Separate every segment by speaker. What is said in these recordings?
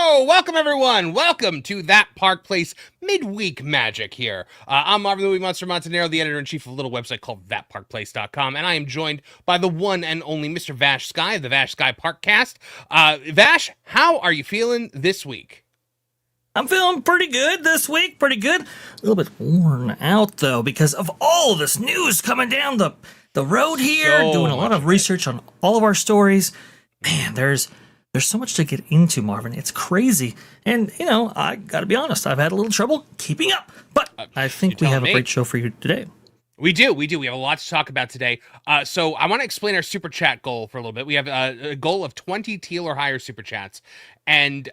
Speaker 1: Welcome everyone. Welcome to That Park Place Midweek Magic here. I'm Marvin the Wee Monster Montanero, the editor-in-chief of a little website called thatparkplace.com, and I am joined by the one and only Mr. Vash Sky of the Vash Sky Parkcast. Vash, how are you feeling this week?
Speaker 2: I'm feeling pretty good this week, pretty good. A little bit worn out, though, because of all this news coming down the road here, doing a lot of research on all of our stories. Man, there's so much to get into, Marvin. It's crazy. And, I got to be honest, I've had a little trouble keeping up. But I think we have a great show for you today.
Speaker 1: We do. We have a lot to talk about today. So I want to explain our super chat goal for a little bit. We have a goal of 20 teal or higher super chats. And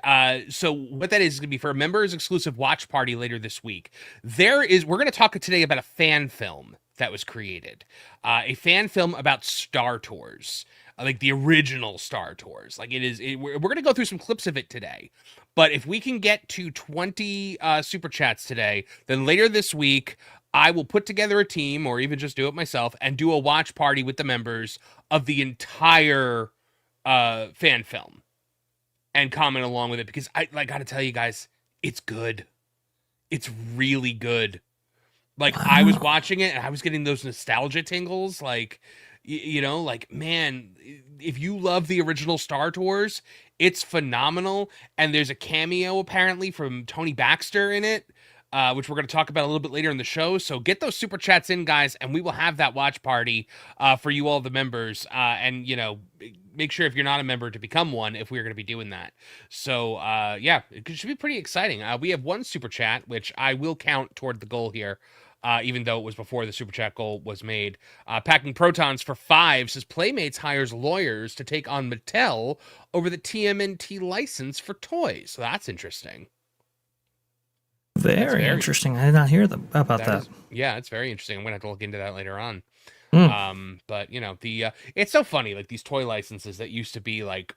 Speaker 1: so what that is going to be for a members exclusive watch party later this week. We're going to talk today about a fan film that was created. A fan film about Star Tours. Like the original Star Tours. Like we're going to go through some clips of it today. But if we can get to 20 super chats today, then later this week, I will put together a team, or even just do it myself, and do a watch party with the members of the entire fan film and comment along with it, because I got to tell you guys, it's good. It's really good. Like, wow. I was watching it and I was getting those nostalgia tingles. Like, man, if you love the original Star Tours, it's phenomenal. And there's a cameo apparently from Tony Baxter in it. Which we're going to talk about a little bit later in the show. So get those super chats in, guys, and we will have that watch party for you all, the members. And, make sure if you're not a member to become one if we're going to be doing that. So, it should be pretty exciting. We have one super chat, which I will count toward the goal here, even though it was before the super chat goal was made. Packing Protons for 5 says, Playmates hires lawyers to take on Mattel over the TMNT license for toys. So that's interesting.
Speaker 2: Very interesting. I did not hear about that.
Speaker 1: It's very interesting. I'm gonna have to look into that later on. But it's so funny, like these toy licenses that used to be like,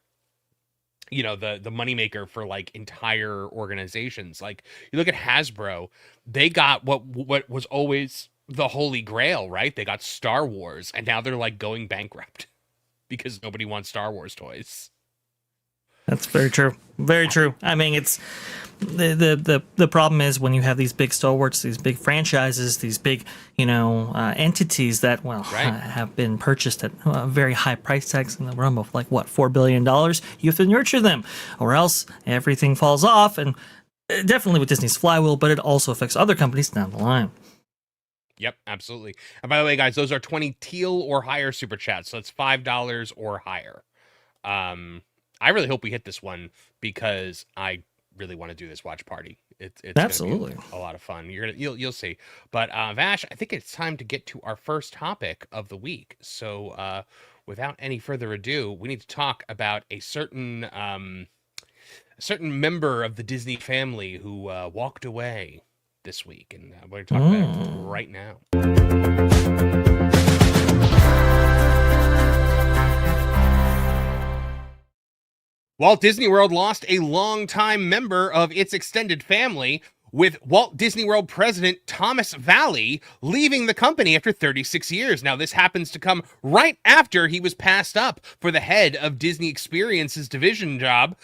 Speaker 1: the moneymaker for like entire organizations. Like you look at Hasbro, they got what was always the holy grail, right? They got Star Wars, and now they're like going bankrupt because nobody wants Star Wars toys.
Speaker 2: That's very true. Very true. I mean, it's the problem is when you have these big stalwarts, these big franchises, these big, entities that, have been purchased at very high price tags in the realm of like, $4 billion. You have to nurture them or else everything falls off. And definitely with Disney's flywheel, but it also affects other companies down the line.
Speaker 1: Yep, absolutely. And by the way, guys, those are 20 teal or higher super chats. So it's $5 or higher. I really hope we hit this one because I really want to do this watch party. It's
Speaker 2: absolutely
Speaker 1: gonna be a lot of fun. You'll see. But Vash, I think it's time to get to our first topic of the week. So without any further ado, we need to talk about a certain member of the Disney family who walked away this week, and we're going to talk about it right now. Walt Disney World lost a longtime member of its extended family, with Walt Disney World president Thomas Valley leaving the company after 36 years. Now, this happens to come right after he was passed up for the head of Disney Experiences division job,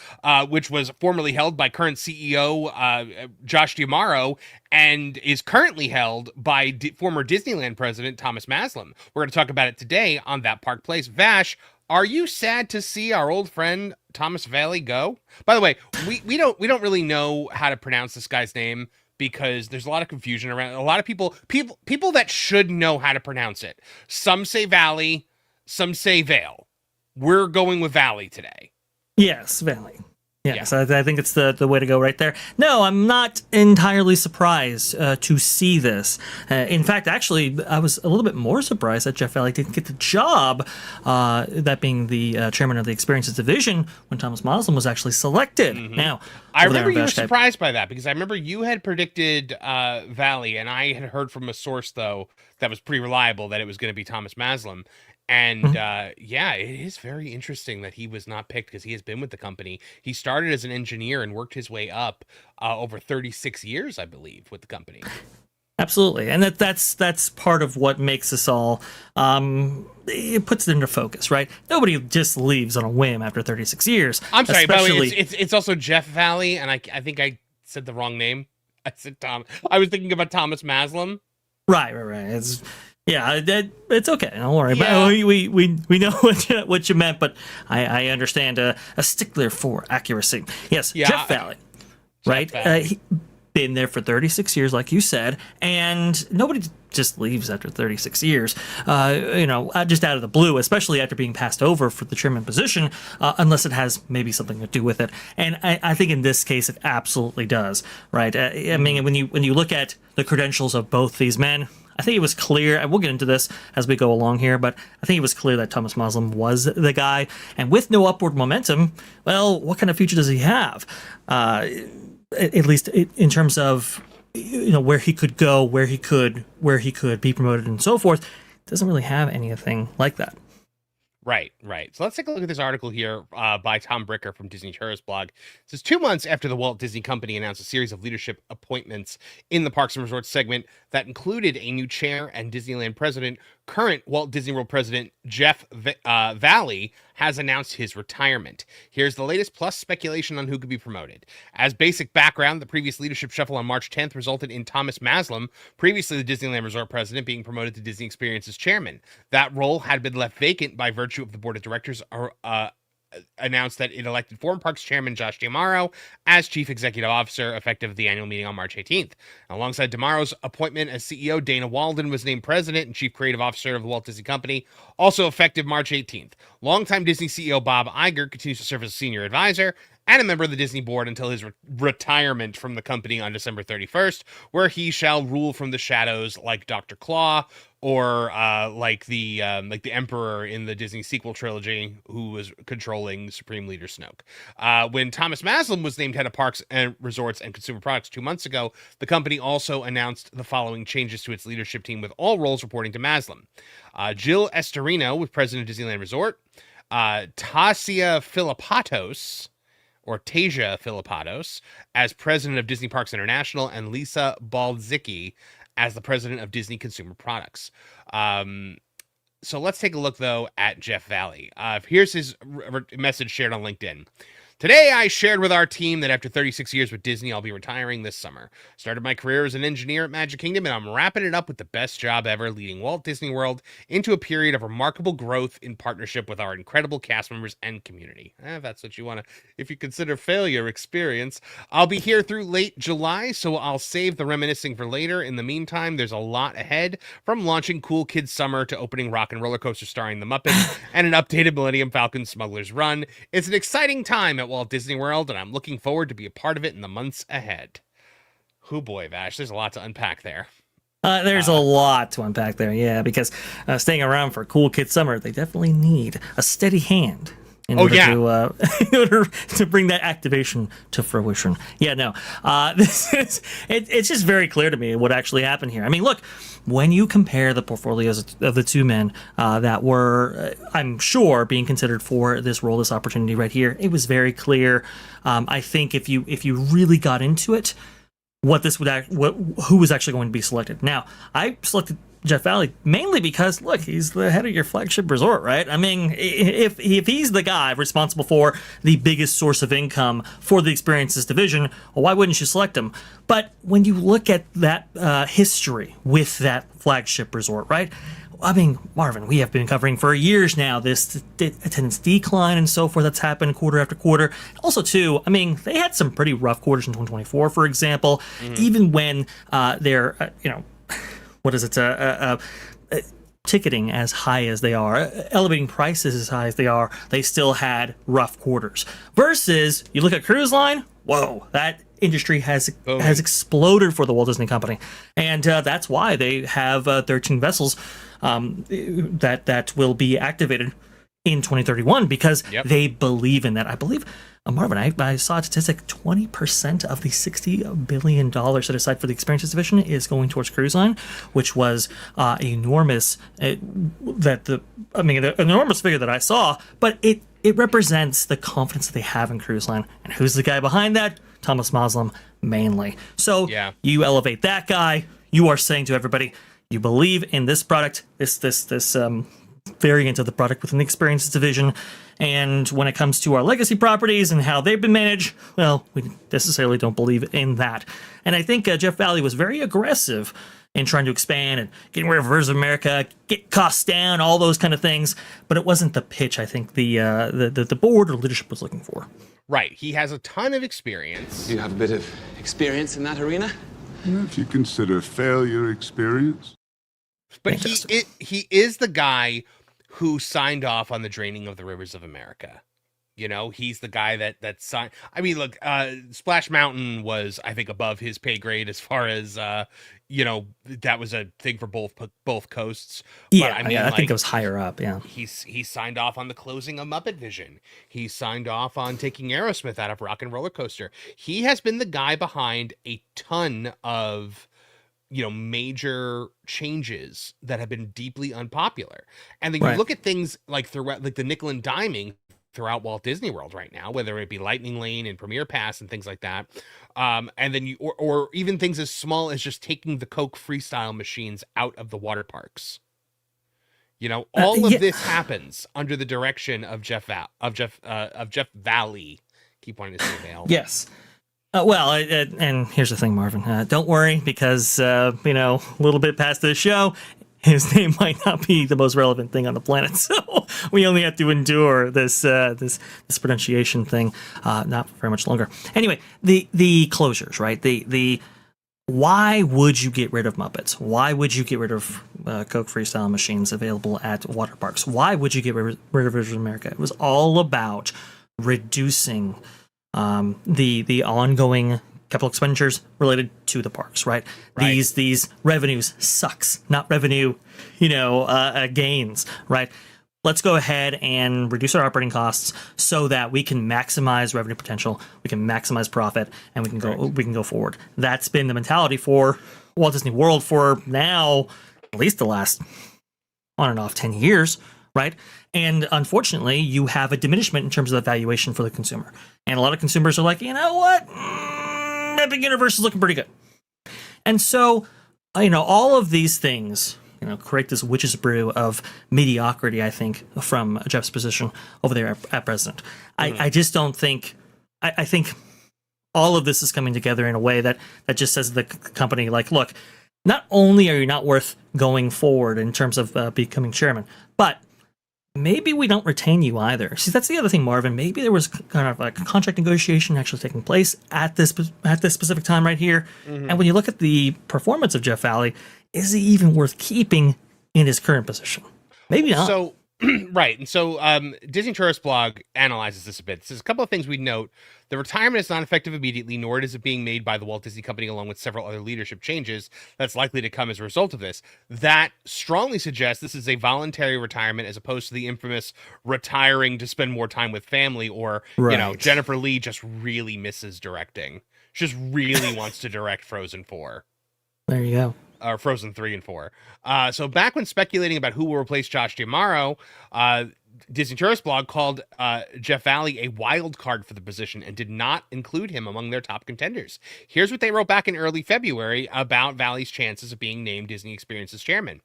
Speaker 1: which was formerly held by current CEO Josh D'Amaro and is currently held by former Disneyland president Thomas Maslam. We're going to talk about it today on That Park Place. Vash, are you sad to see our old friend Thomas Valley go? By the way, we don't really know how to pronounce this guy's name because there's a lot of confusion around. A lot of people that should know how to pronounce it. Some say Valley, some say Vale. We're going with Valley today.
Speaker 2: Yes, Valley. Yes, yeah. I think it's the way to go right there. No, I'm not entirely surprised to see this. In fact, actually, I was a little bit more surprised that Jeff Valley didn't get the job, that being the chairman of the Experiences Division, when Thomas Maslam was actually selected. Mm-hmm. Now,
Speaker 1: I remember you were surprised by that because I remember you had predicted Valley, and I had heard from a source, though, that was pretty reliable that it was going to be Thomas Maslam. And it is very interesting that he was not picked because he has been with the company. He started as an engineer and worked his way up over 36 years, I believe, with the company.
Speaker 2: Absolutely, and that's part of what makes us all. It puts it into focus, right? Nobody just leaves on a whim after 36 years.
Speaker 1: I'm sorry, by the way, it's also Jeff Valley, and I think I said the wrong name. I said Tom. I was thinking about Thomas Maslam.
Speaker 2: Right. It's it's okay. Don't worry. Yeah. But we know what you meant, but I understand a stickler for accuracy. Yes, yeah. Jeff Valley, right? He been there for 36 years, like you said, and nobody just leaves after 36 years, just out of the blue, especially after being passed over for the chairman position, unless it has maybe something to do with it. And I think in this case, it absolutely does, right? I mean, when you look at the credentials of both these men, I think it was clear, and we'll get into this as we go along here, but I think it was clear that Thomas Maslam was the guy. And with no upward momentum, well, what kind of future does he have? At least in terms of where he could go, where he could be promoted, and so forth, doesn't really have anything like that.
Speaker 1: Right. So let's take a look at this article here by Tom Bricker from Disney Tourist Blog. It says 2 months after the Walt Disney Company announced a series of leadership appointments in the Parks and Resorts segment that included a new chair and Disneyland president, current Walt Disney World president Jeff Valley has announced his retirement. Here's the latest, plus speculation on who could be promoted. As basic background, the previous leadership shuffle on March 10th resulted in Thomas Maslam, previously the Disneyland Resort president, being promoted to Disney Experience's chairman. That role had been left vacant by virtue of the board of directors announced that it elected former Parks chairman Josh D'Amaro as chief executive officer effective the annual meeting on March 18th. Alongside D'Amaro's appointment as CEO, Dana Walden was named president and chief creative officer of the Walt Disney Company, also effective March 18th. Longtime Disney CEO Bob Iger continues to serve as a senior advisor and a member of the Disney board until his retirement from the company on December 31st, where he shall rule from the shadows like Dr. Claw, or like the Emperor in the Disney sequel trilogy, who was controlling Supreme Leader Snoke. When Thomas Maslam was named head of Parks and Resorts and Consumer Products 2 months ago, the company also announced the following changes to its leadership team, with all roles reporting to Maslam. Jill Estorino was president of Disneyland Resort. Tasia Filipatos as president of Disney Parks International, and Lisa Baldzicki as the president of Disney Consumer Products. So let's take a look, though, at Jeff Valley. Here's his message shared on LinkedIn. Today, I shared with our team that after 36 years with Disney, I'll be retiring this summer. Started my career as an engineer at Magic Kingdom, and I'm wrapping it up with the best job ever, leading Walt Disney World into a period of remarkable growth in partnership with our incredible cast members and community. If that's what you want to, if you consider failure experience. I'll be here through late July, so I'll save the reminiscing for later. In the meantime, there's a lot ahead, from launching Cool Kids Summer to opening Rock and Roller Coaster starring the Muppets and an updated Millennium Falcon Smuggler's Run. It's an exciting time at Walt Disney World, and I'm looking forward to be a part of it in the months ahead. Oh boy, Vash, there's a lot to unpack there.
Speaker 2: There's a lot to unpack there, yeah, because staying around for Cool Kids Summer, they definitely need a steady hand in order to bring that activation to fruition. Yeah, no, it's just very clear to me what actually happened here. I mean, look, when you compare the portfolios of the two men that were, I'm sure, being considered for this role, this opportunity right here, it was very clear. I think if you really got into it, who was actually going to be selected. Now, I selected Jeff Valley mainly because, look, he's the head of your flagship resort, right? I mean, if he's the guy responsible for the biggest source of income for the experiences division, well, why wouldn't you select him? But when you look at that history with that flagship resort, right? I mean, Marvin, we have been covering for years now this attendance decline and so forth that's happened quarter after quarter. Also, too, I mean, they had some pretty rough quarters in 2024, for example, even when they're, what is it, ticketing as high as they are, elevating prices as high as they are, they still had rough quarters. Versus, you look at Cruise Line, whoa, that industry has exploded for the Walt Disney Company, and that's why they have 13 vessels that will be activated in 2031, because they believe in that. I believe, Marvin, I saw a statistic: 20% of the $60 billion set aside for the experiences division is going towards Cruise Line, which was enormous. An enormous figure that I saw, but it represents the confidence that they have in Cruise Line. And who's the guy behind that? Thomas Maslam, mainly. So you elevate that guy, you are saying to everybody, you believe in this product, this variant of the product within the experiences division. And when it comes to our legacy properties and how they've been managed, well, we necessarily don't believe in that. And I think Jeff Valley was very aggressive in trying to expand and getting rid of Rivers of America, get costs down, all those kind of things. But it wasn't the pitch I think the board or leadership was looking for.
Speaker 1: Right. He has a ton of experience.
Speaker 3: Do you have a bit of experience in that arena?
Speaker 4: If you consider failure experience.
Speaker 1: But he is the guy who signed off on the draining of the rivers of America. You know, he's the guy that signed. I mean, look, Splash Mountain was, I think, above his pay grade as far as, you know, that was a thing for both coasts.
Speaker 2: Yeah,
Speaker 1: but, I mean,
Speaker 2: I think it was higher up. Yeah,
Speaker 1: he signed off on the closing of Muppet Vision. He signed off on taking Aerosmith out of Rock and Roller Coaster. He has been the guy behind a ton of, you know, major changes that have been deeply unpopular. And then you look at things like throughout, like the nickel and diming throughout Walt Disney World right now, whether it be Lightning Lane and Premier Pass and things like that. And then you, or even things as small as just taking the Coke freestyle machines out of the water parks. You know, all of this happens under the direction of Jeff Valley. Keep wanting to say Vale.
Speaker 2: Yes. And here's the thing, Marvin. Don't worry, because you know, a little bit past this show, his name might not be the most relevant thing on the planet. So we only have to endure this pronunciation thing, not very much longer. Anyway, the closures, right? The why would you get rid of Muppets? Why would you get rid of Coke freestyle machines available at water parks? Why would you get rid of Rivers of America? It was all about reducing the ongoing capital expenditures related to the parks, right? These revenues sucks, not revenue, gains, right? Let's go ahead and reduce our operating costs so that we can maximize revenue potential, we can maximize profit, and we can go forward. That's been the mentality for Walt Disney World for now at least the last on and off 10 years, right? And unfortunately, you have a diminishment in terms of the valuation for the consumer. And a lot of consumers are like, you know what? Epic Universe is looking pretty good. And so, all of these things, create this witch's brew of mediocrity, I think, from Jeff's position over there at President. I just don't think, I think all of this is coming together in a way that just says to the company, like, look, not only are you not worth going forward in terms of becoming chairman, but maybe we don't retain you either. See, that's the other thing, Marvin. Maybe there was kind of like a contract negotiation actually taking place at this specific time right here. Mm-hmm. And when you look at the performance of Jeff Valley, is he even worth keeping in his current position? Maybe not.
Speaker 1: So, right. And so Disney Tourist Blog analyzes this a bit. It says a couple of things we note. The retirement is not effective immediately, nor is it being made by the Walt Disney Company, along with several other leadership changes that's likely to come as a result of this. That strongly suggests this is a voluntary retirement as opposed to the infamous retiring to spend more time with family, or, Jennifer Lee just really misses directing. She just really wants to direct Frozen 4.
Speaker 2: There you go.
Speaker 1: Or Frozen 3 and 4. So back when speculating about who will replace Josh D'Amaro, Disney Tourist Blog called Jeff Valley a wild card for the position and did not include him among their top contenders. Here's what they wrote back in early February about Valley's chances of being named Disney Experiences chairman.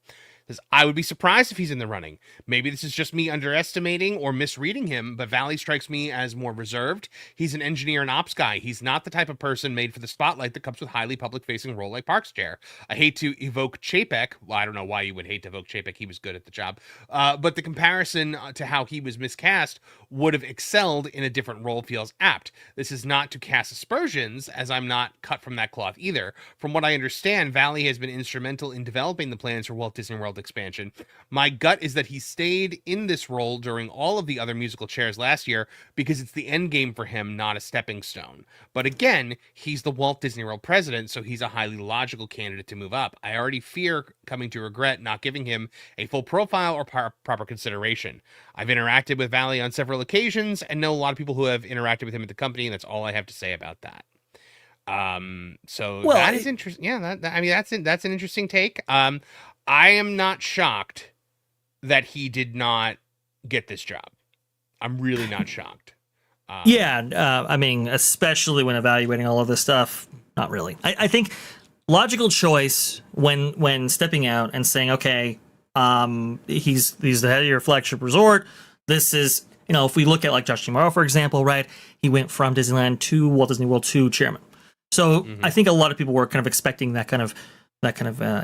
Speaker 1: Says, I would be surprised if he's in the running. Maybe this is just me underestimating or misreading him, but Valley strikes me as more reserved. He's an engineer and ops guy. He's not the type of person made for the spotlight that comes with highly public-facing role like Parks Chair. I hate to evoke Chapek. Well, I don't know why you would hate to evoke Chapek. He was good at the job. But the comparison to how he was miscast would have excelled in a different role feels apt. This is not to cast aspersions, as I'm not cut from that cloth either. From what I understand, Valley has been instrumental in developing the plans for Walt Disney World expansion. My gut is that he stayed in this role during all of the other musical chairs last year because it's the end game for him, not a stepping stone. But again, he's the Walt Disney World president, so he's a highly logical candidate to move up. I already fear coming to regret not giving him a full profile or proper consideration. I've interacted with Valley on several occasions and know a lot of people who have interacted with him at the company, and that's all I have to say about that. That is interesting. Yeah, that's an interesting take. I am not shocked that he did not get this job. I'm really not shocked.
Speaker 2: Especially when evaluating all of this stuff, not really. I think logical choice when stepping out and saying, okay, he's the head of your flagship resort. This is, if we look at like Josh Tomorrow, for example, right? He went from Disneyland to Walt Disney World to chairman. So I think a lot of people were kind of expecting that kind of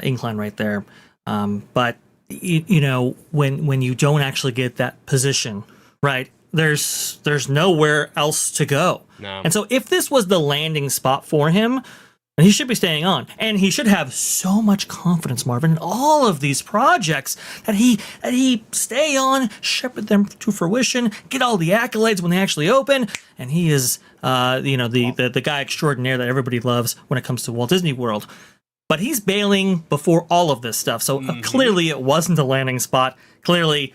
Speaker 2: incline right there. But when you don't actually get that position, right? There's nowhere else to go.
Speaker 1: No.
Speaker 2: And so if this was the landing spot for him, he should be staying on, and he should have so much confidence, Marvin, in all of these projects that he stay on, shepherd them to fruition, get all the accolades when they actually open, and he is, the guy extraordinaire that everybody loves when it comes to Walt Disney World. But he's bailing before all of this stuff, so clearly it wasn't a landing spot. Clearly,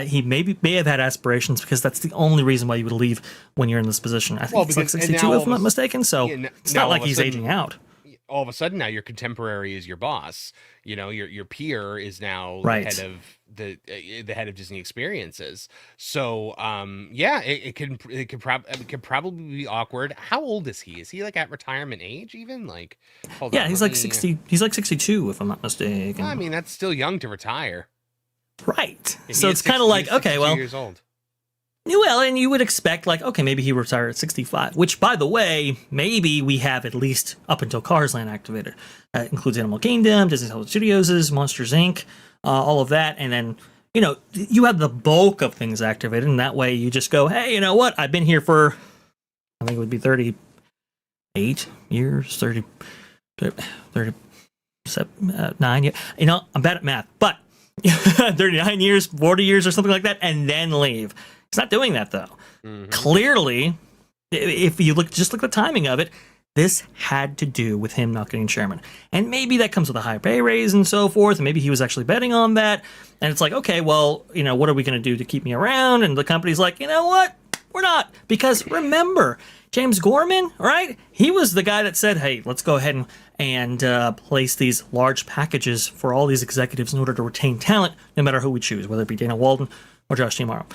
Speaker 2: he may have had aspirations, because that's the only reason why you would leave when you're in this position. I think it's like 62, if I'm not mistaken. So it's not like he's aging out.
Speaker 1: All of a sudden, now your contemporary is your boss. Your peer is now
Speaker 2: Right.
Speaker 1: the head of the head of Disney Experiences. So, it could probably be awkward. How old is he? Is he like at retirement age even? Like, hold on,
Speaker 2: He's like 60. He's like 62, if I'm not mistaken.
Speaker 1: I mean, that's still young to retire.
Speaker 2: Right.
Speaker 1: He
Speaker 2: So
Speaker 1: is
Speaker 2: it's kind of like, okay,
Speaker 1: 62
Speaker 2: well,
Speaker 1: years old.
Speaker 2: Well, and you would expect, like, okay, maybe he retired at 65, which, by the way, maybe we have at least up until Cars Land activated. That includes Animal Kingdom, Disney Hollywood Studios, Monsters, Inc., all of that. And then, you have the bulk of things activated, and that way you just go, hey, you know what? I've been here for, I think it would be 38 years, 39 years. I'm bad at math, but 39 years, 40 years, or something like that, and then leave. He's not doing that, though. Clearly, if you look at the timing of it, this had to do with him not getting chairman. And maybe that comes with a high pay raise and so forth, and maybe he was actually betting on that. And it's like, okay, well, what are we going to do to keep me around? And the company's like, you know what? We're not. Because remember, James Gorman, right? He was the guy that said, hey, let's go ahead and place these large packages for all these executives in order to retain talent, no matter who we choose, whether it be Dana Walden or Josh Tomorrow.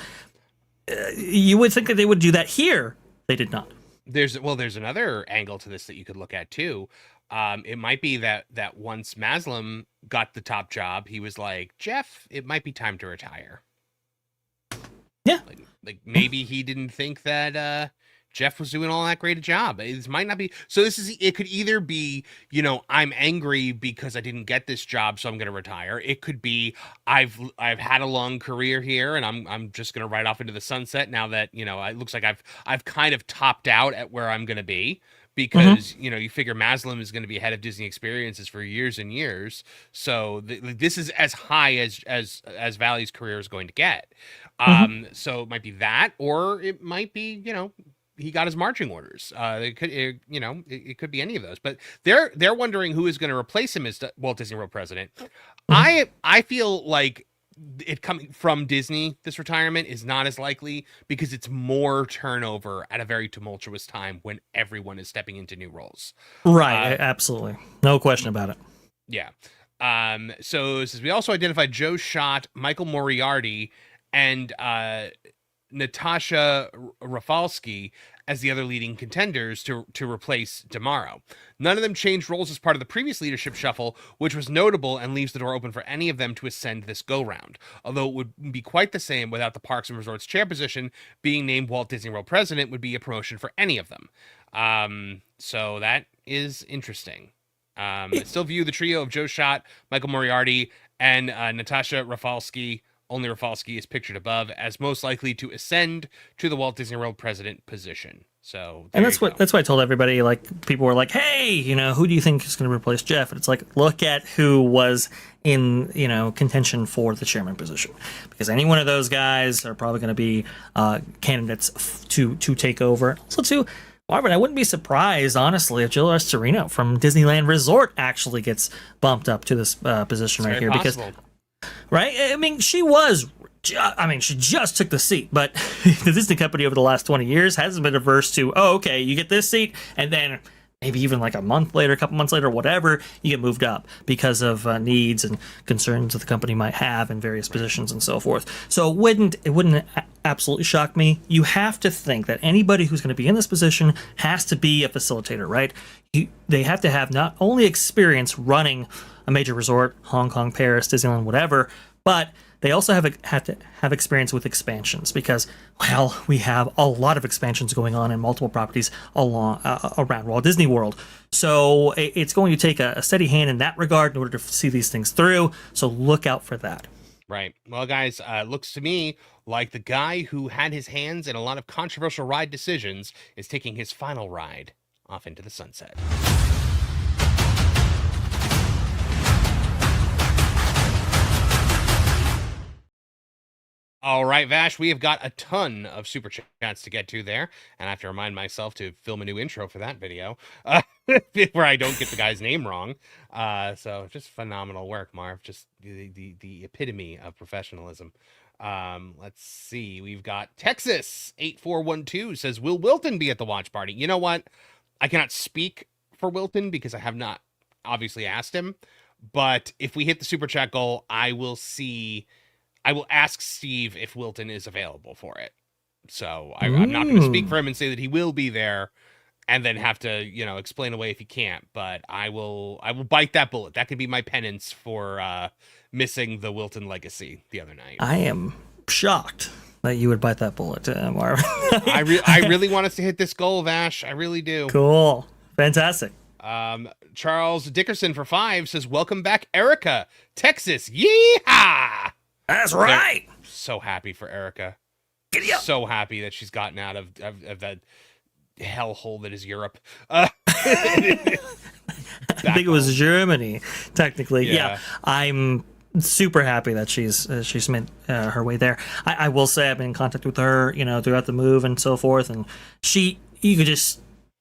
Speaker 2: You would think that they would do that here. They did not.
Speaker 1: There's another angle to this that you could look at too. It might be that once Maslam got the top job, he was like, Jeff, it might be time to retire.
Speaker 2: Yeah.
Speaker 1: Like maybe he didn't think that Jeff was doing all that great a job. It might not be. So it could either be, I'm angry because I didn't get this job, so I'm going to retire. It could be I've had a long career here, and I'm just going to ride off into the sunset now that, it looks like I've kind of topped out at where I'm going to be, because, you figure Maslam is going to be head of Disney Experiences for years and years. So this is as high as Valley's career is going to get. So it might be that, or it might be, he got his marching orders. It could be any of those, but they're wondering who is going to replace him as Walt Disney World president. I feel like it coming from Disney, this retirement is not as likely, because it's more turnover at a very tumultuous time when everyone is stepping into new roles.
Speaker 2: Right. Absolutely. No question about it.
Speaker 1: Yeah. So it says we also identified Joe Schott, Michael Moriarty, and Natasha Rafalski as the other leading contenders to replace Tomorrow. None of them changed roles as part of the previous leadership shuffle, which was notable and leaves the door open for any of them to ascend this go-round, although it would be quite the same without the Parks and Resorts chair position. Being named Walt Disney World president would be a promotion for any of them. So that is interesting. I still view the trio of Joe Schott, Michael Moriarty, and Natasha Rafalski, only Rafalski is pictured above, as most likely to ascend to the Walt Disney World president position. So,
Speaker 2: and that's why I told everybody, like, people were like, hey, who do you think is going to replace Jeff? And it's like, look at who was in, contention for the chairman position, because any one of those guys are probably going to be candidates to take over. Also, too, Marvin, I wouldn't be surprised, honestly, if Jill Estorino from Disneyland Resort actually gets bumped up to this position right here.
Speaker 1: Possible.
Speaker 2: Because, right? I mean, she just took the seat, but the Disney company over the last 20 years hasn't been averse to, you get this seat, and then, maybe even like a month later, a couple months later, whatever, you get moved up because of needs and concerns that the company might have in various positions and so forth. So it wouldn't absolutely shock me. You have to think that anybody who's going to be in this position has to be a facilitator, right? They have to have not only experience running a major resort, Hong Kong, Paris, Disneyland, whatever, but they also have to have experience with expansions because, well, we have a lot of expansions going on in multiple properties around Walt Disney World. So it's going to take a steady hand in that regard in order to see these things through. So look out for that.
Speaker 1: Right. Well, guys, looks to me like the guy who had his hands in a lot of controversial ride decisions is taking his final ride off into the sunset. All right, Vash, we have got a ton of super chats to get to there, and I have to remind myself to film a new intro for that video where I don't get the guy's name wrong. So just phenomenal work, Marv. Just the epitome of professionalism. Let's see. We've got Texas 8412 says, "Will Wilton be at the watch party?" You know what? I cannot speak for Wilton because I have not obviously asked him. But if we hit the super chat goal, I will ask Steve if Wilton is available for it. So I'm not going to speak for him and say that he will be there and then have to, explain away if he can't. But I will bite that bullet. That could be my penance for missing the Wilton legacy the other night.
Speaker 2: I am shocked that you would bite that bullet, Marv.
Speaker 1: I really want us to hit this goal, Vash. I really do.
Speaker 2: Cool. Fantastic.
Speaker 1: Charles Dickerson for 5 says, "Welcome back, Erica, Texas. Yeehaw!"
Speaker 2: That's right.
Speaker 1: So happy for Erica.
Speaker 2: Giddy up.
Speaker 1: So happy that she's gotten out of that hellhole that is Europe. I
Speaker 2: think it was Germany, technically. Yeah. I'm super happy that she's made her way there. I will say I've been in contact with her, throughout the move and so forth, and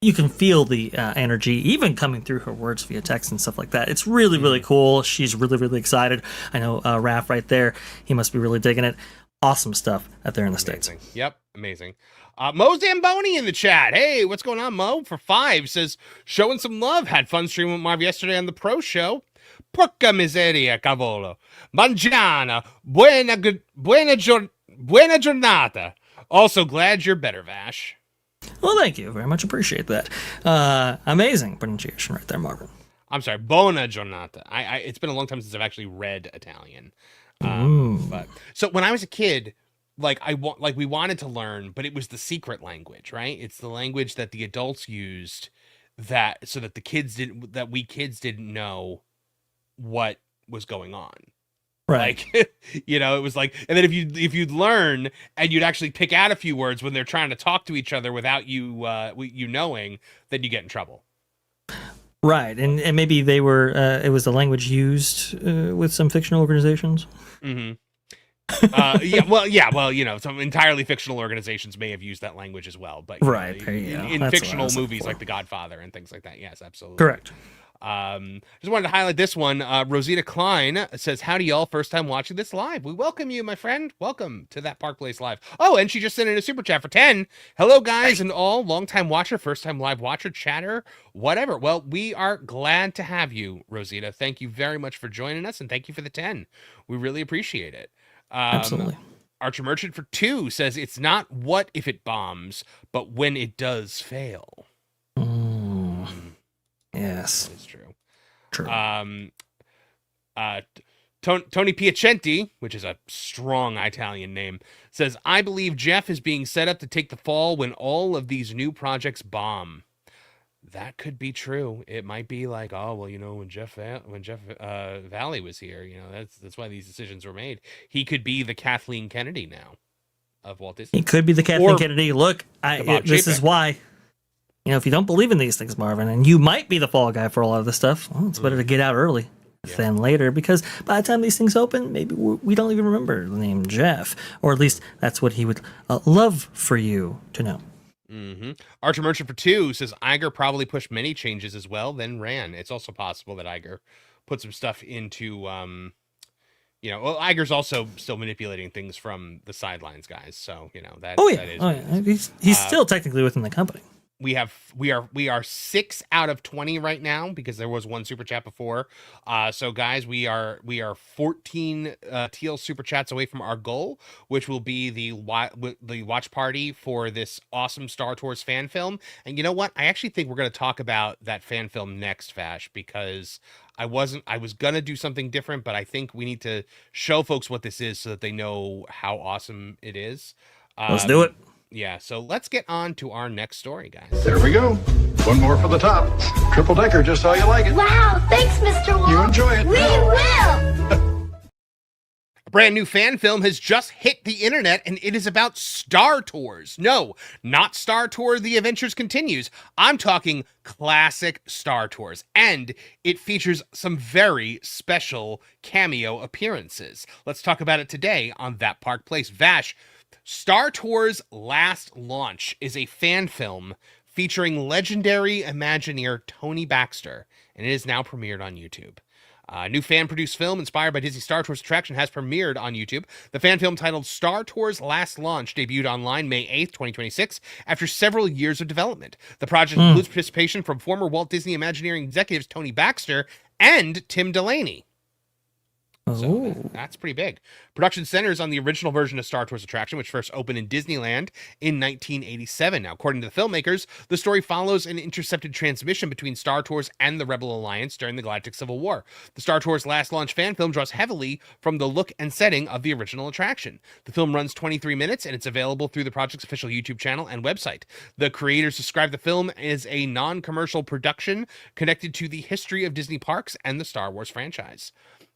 Speaker 2: you can feel the energy even coming through her words via text and stuff like that. It's really, really cool. She's really, really excited. I know Raph right there, he must be really digging it. Awesome stuff out there in the States.
Speaker 1: Yep, amazing. Mo Zamboni in the chat. Hey, what's going on, Mo? For 5 says, "Showing some love. Had fun streaming with Marv yesterday on the Pro Show. Porca miseria, cavolo. Mangiana. Buona giornata. Also, glad you're better, Vash."
Speaker 2: Well, thank you. Very much appreciate that. Amazing pronunciation right there, Marvin.
Speaker 1: I'm sorry, buona giornata. It's been a long time since I've actually read Italian. But so when I was a kid, we wanted to learn, but it was the secret language, right? It's the language that the adults used so that we kids didn't know what was going on.
Speaker 2: Right.
Speaker 1: It was like, and then if you'd learn and you'd actually pick out a few words when they're trying to talk to each other without you knowing, then you get in trouble.
Speaker 2: Right. And maybe they were, it was the language used with some fictional organizations.
Speaker 1: Mm-hmm. Some entirely fictional organizations may have used that language as well, but
Speaker 2: right.
Speaker 1: In fictional movies like The Godfather and things like that. Yes, absolutely.
Speaker 2: Correct.
Speaker 1: Just wanted to highlight this one. Rosita Klein says, "Howdy, y'all. First time watching this live. We welcome you, my friend. Welcome to that Park Place Live." Oh, and she just sent in a super chat for 10. "Hello, guys, and all. Long time watcher, first time live watcher, chatter, whatever." Well, we are glad to have you, Rosita. Thank you very much for joining us, and thank you for the 10. We really appreciate it.
Speaker 2: Absolutely.
Speaker 1: Archer Merchant for 2 says, "It's not what if it bombs, but when it does fail."
Speaker 2: Yes,
Speaker 1: it's true.
Speaker 2: True.
Speaker 1: Tony Piacenti, which is a strong Italian name, says, "I believe Jeff is being set up to take the fall when all of these new projects bomb." That could be true. It might be like, when Jeff Valley was here, that's why these decisions were made. He could be the Kathleen Kennedy now of Walt Disney.
Speaker 2: He could be the Kathleen Kennedy. Look, this is why. If you don't believe in these things, Marvin, and you might be the fall guy for a lot of this stuff, well, it's better to get out early than later, because by the time these things open, maybe we don't even remember the name Jeff, or at least that's what he would love for you to know.
Speaker 1: Mm-hmm. Archer Merchant for 2 says, "Iger probably pushed many changes as well, then ran." It's also possible that Iger put some stuff into, Iger's also still manipulating things from the sidelines, guys. So, that.
Speaker 2: Oh, yeah. He's still technically within the company.
Speaker 1: we are 6 out of 20 right now because there was one super chat before. So guys, we are 14 teal super chats away from our goal, which will be the watch party for this awesome Star Tours fan film. And you know what? I actually think we're going to talk about that fan film next, Vash, because I was going to do something different, but I think we need to show folks what this is so that they know how awesome it is.
Speaker 2: Let's do it.
Speaker 1: Yeah, so let's get on to our next story, guys.
Speaker 5: There we go. One more for the top. Triple decker, just how you like it.
Speaker 6: Wow, thanks, Mr. Walt.
Speaker 5: You enjoy it.
Speaker 6: We will.
Speaker 1: A brand new fan film has just hit the internet, and it is about Star Tours. No, not Star Tours The Adventures Continues. I'm talking classic Star Tours, and it features some very special cameo appearances. Let's talk about it today on That Park Place. Vash, Star Tours Last Launch is a fan film featuring legendary Imagineer Tony Baxter, and it is now premiered on YouTube. A new fan-produced film inspired by Disney Star Tours attraction has premiered on YouTube. The fan film titled Star Tours Last Launch debuted online May 8th, 2026, after several years of development. The project includes participation from former Walt Disney Imagineering executives Tony Baxter and Tim Delaney. So that's pretty big. Production centers on the original version of Star Tours attraction, which first opened in Disneyland in 1987. Now, according to the filmmakers, the story follows an intercepted transmission between Star Tours and the Rebel Alliance during the Galactic Civil War. The Star Tours Last Launch fan film draws heavily from the look and setting of the original attraction. The film runs 23 minutes, and it's available through the project's official YouTube channel and website. The creators describe the film as a non-commercial production connected to the history of Disney parks and the Star Wars franchise.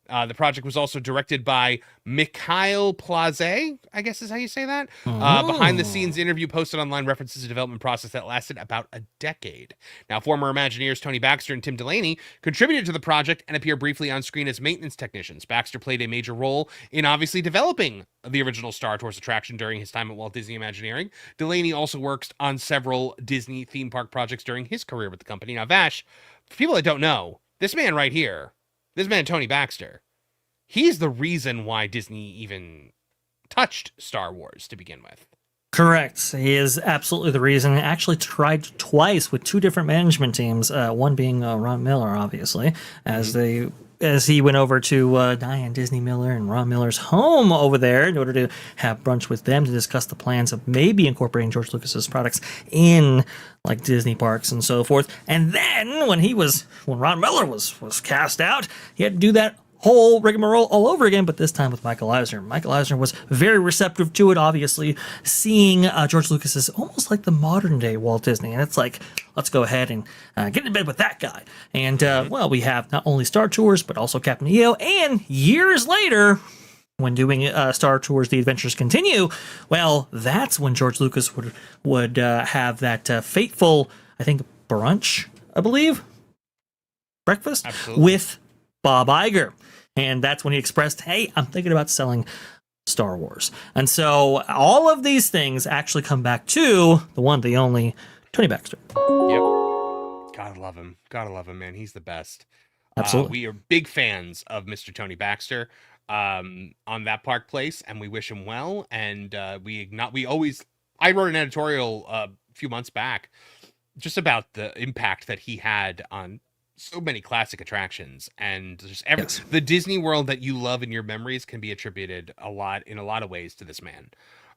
Speaker 1: The project was also directed by Mikhail Plaze, I guess is how you say that. Behind-the-scenes interview posted online references a development process that lasted about a decade. Now, former Imagineers Tony Baxter and Tim Delaney contributed to the project and appear briefly on screen as maintenance technicians. Baxter played a major role in obviously developing the original Star Tours attraction during his time at Walt Disney Imagineering. Delaney also worked on several Disney theme park projects during his career with the company. Now, Vash, for people that don't know, this man right here, this man, Tony Baxter, he's the reason why Disney even touched Star Wars to begin with.
Speaker 2: Correct. He is absolutely the reason. He actually tried twice with two different management teams, one being Ron Miller, obviously, as he went over to Diane Disney Miller and Ron Miller's home over there in order to have brunch with them to discuss the plans of maybe incorporating George Lucas's products in like Disney parks and so forth. And then when Ron Miller was cast out, he had to do that whole rigmarole all over again, but this time with Michael Eisner. Michael Eisner was very receptive to it, obviously, seeing George Lucas as almost like the modern day Walt Disney. And it's like, let's go ahead and get in bed with that guy. And, we have not only Star Tours, but also Captain EO. And years later, when doing Star Tours The Adventures Continue, well, that's when George Lucas would have that fateful, I think, brunch, I believe, breakfast,
Speaker 1: Absolutely.
Speaker 2: with Bob Iger. And that's when he expressed, hey, I'm thinking about selling Star Wars. And so all of these things actually come back to the one, the only, Tony Baxter.
Speaker 1: Yep. Gotta love him, man. He's the best.
Speaker 2: Absolutely.
Speaker 1: We are big fans of Mr. Tony Baxter on That Park Place, and we wish him well. And I wrote an editorial a few months back just about the impact that he had on so many classic attractions, and just the Disney World that you love in your memories can be attributed in a lot of ways to this man,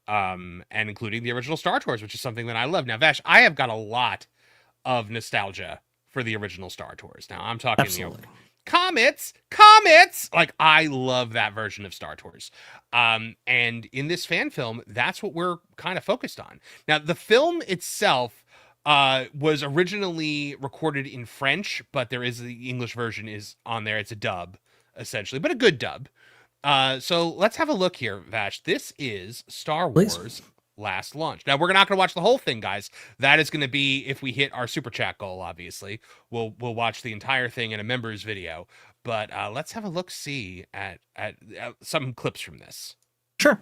Speaker 1: and including the original Star Tours, which is something that I love. Now, Vash, I have got a lot of nostalgia for the original Star Tours. Now, I'm talking comets. Like, I love that version of Star Tours. And in this fan film, that's what we're kind of focused on. Now, the film itself was originally recorded in French, but the English version is on there. It's a dub, essentially, but a good dub. So let's have a look here, Vash. This is Star Wars Last Launch. Now, we're not going to watch the whole thing, guys. That is going to be if we hit our super chat goal, obviously. We'll watch the entire thing in a members video. But let's have a look-see at some clips from this.
Speaker 2: Sure.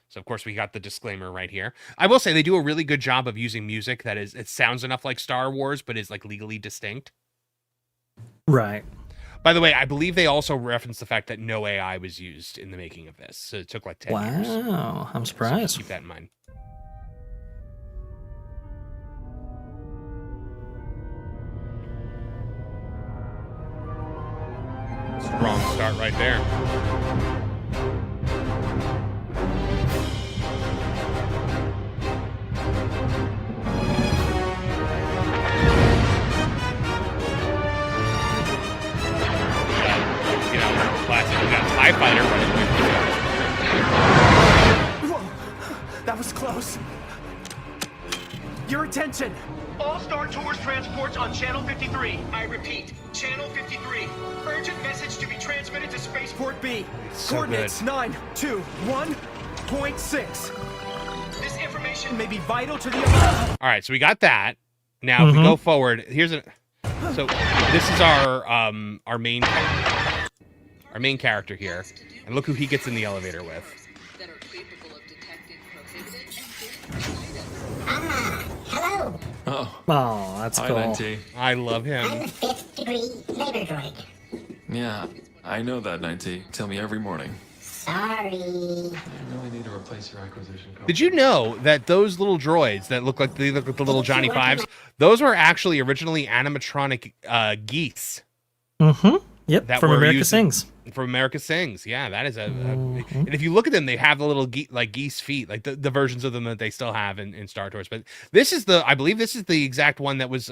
Speaker 1: So, of course, we got the disclaimer right here. I will say they do a really good job of using music that it sounds enough like Star Wars, but is like legally distinct.
Speaker 2: Right.
Speaker 1: By the way, I believe they also referenced the fact that no AI was used in the making of this. So it took like 10 years.
Speaker 2: Wow, I'm surprised.
Speaker 1: So keep that in mind. Wrong start right there. You know, classic. We got TIE Fighter running away from
Speaker 7: Whoa, that was close. Your attention.
Speaker 8: All Star Tours transports on Channel 53. I repeat, Channel 53. Urgent message to be transmitted to Spaceport.
Speaker 7: Port B.
Speaker 1: So
Speaker 7: Coordinates 921.6.
Speaker 8: This information
Speaker 7: May be vital to the.
Speaker 1: All right, so we got that. Now, if we go forward, here's a. So this is our main character here, and look who he gets in the elevator with.
Speaker 9: That are capable of detecting prohibited and dangerous
Speaker 6: Hello.
Speaker 2: Oh, that's
Speaker 10: Hi,
Speaker 2: cool.
Speaker 10: 90.
Speaker 1: I love him.
Speaker 6: I'm the fifth degree labor droid.
Speaker 10: Yeah, I know that, 90. Tell me every morning.
Speaker 6: Sorry.
Speaker 10: I really need to replace your acquisition code.
Speaker 1: Did you know that those little droids that look like the little Johnny Fives, those were actually originally animatronic geese
Speaker 2: Yep,
Speaker 1: that
Speaker 2: from
Speaker 1: were
Speaker 2: America
Speaker 1: used
Speaker 2: Sings.
Speaker 1: from America Sings. Yeah, that is and if you look at them, they have the little geese feet, like the versions of them that they still have in Star Tours. But this is I believe this is the exact one that was